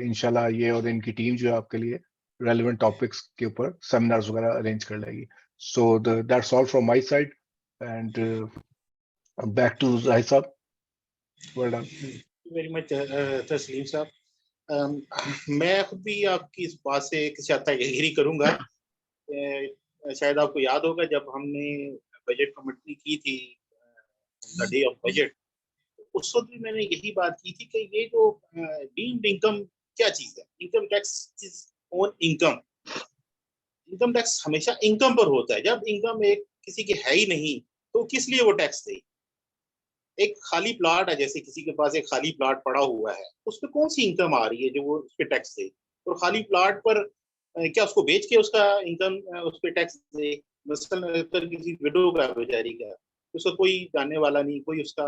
इंशाल्लाह ये और इनकी टीम जो है आपके लिए रेलेवेंट टॉपिक्स के ऊपर सेमिनार्स वगैरह अरेंज कर लेगी। So that's all from my side and back to Zahid sahab. Well done. Very much तस्लीम साहब। मैं खुद भी आपकी इस बात से किसी हद तक एग्री करूंगा। शायद आपको याद होगा जब हमने बजट कमेटी की थी द डे ऑफ बजट, उस वक्त भी मैंने यही बात की थी कि ये जो डीम्ड इनकम क्या चीज है। Income tax on income, income tax हमेशा इनकम पर होता है। जब इनकम एक किसी की है ही नहीं तो किस लिए वो टैक्स दे। एक खाली प्लॉट है, जैसे किसी के पास एक खाली प्लॉट पड़ा हुआ है, उस पर कौन सी इनकम आ रही है जो वो उस पर टैक्स दे। और खाली प्लॉट पर क्या उसको बेच के उसका इनकम उस पर टैक्स दे। मसलन अगर किसी विडो का बेचारी का उसका कोई जानने वाला नहीं, कोई उसका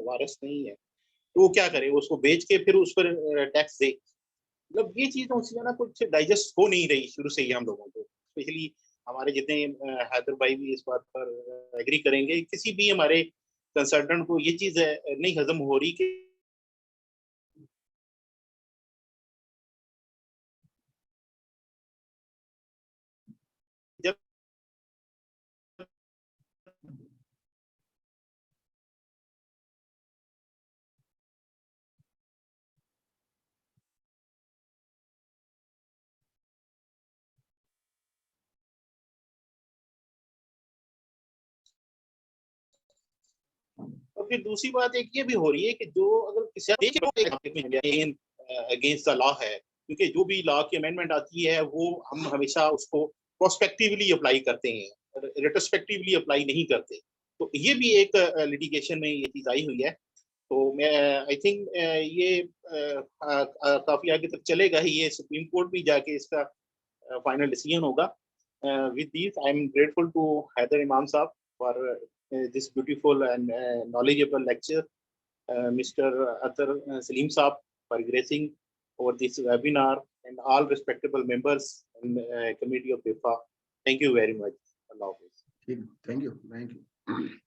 वारिस नहीं है, तो वो क्या करे, उसको बेच के फिर उस पर टैक्स दे। मतलब ये चीज उससे ना कुछ डाइजेस्ट हो नहीं रही शुरू से ही हम लोगों को। स्पेशली हमारे जितने हैदर भाई भी इस बात पर एग्री करेंगे, किसी भी हमारे कंसल्टेंट को ये चीज नहीं हजम हो रही कि जब और फिर दूसरी बात एक ये भी हो रही है कि जो अगर किसी अगेंस्ट द लॉ है, क्योंकि जो भी लॉ की अमेंडमेंट आती है वो हम हमेशा उसको प्रोस्पेक्टिवली अप्लाई करते हैं, रेट्रोस्पेक्टिवली अप्लाई नहीं करते। तो ये भी एक लिटिगेशन में ये चीज आई हुई है। तो मैं आई थिंक ये काफी आगे तक चलेगा ही, ये सुप्रीम कोर्ट भी जाके इसका फाइनल डिसीजन होगा। With this, I am grateful to Haider Imam Saab for this beautiful and knowledgeable lecture. Mr. Athar Salim Saab for gracing over this webinar, and all respectable members and committee of PIFA. Thank you very much. Allah Hafiz. Thank you.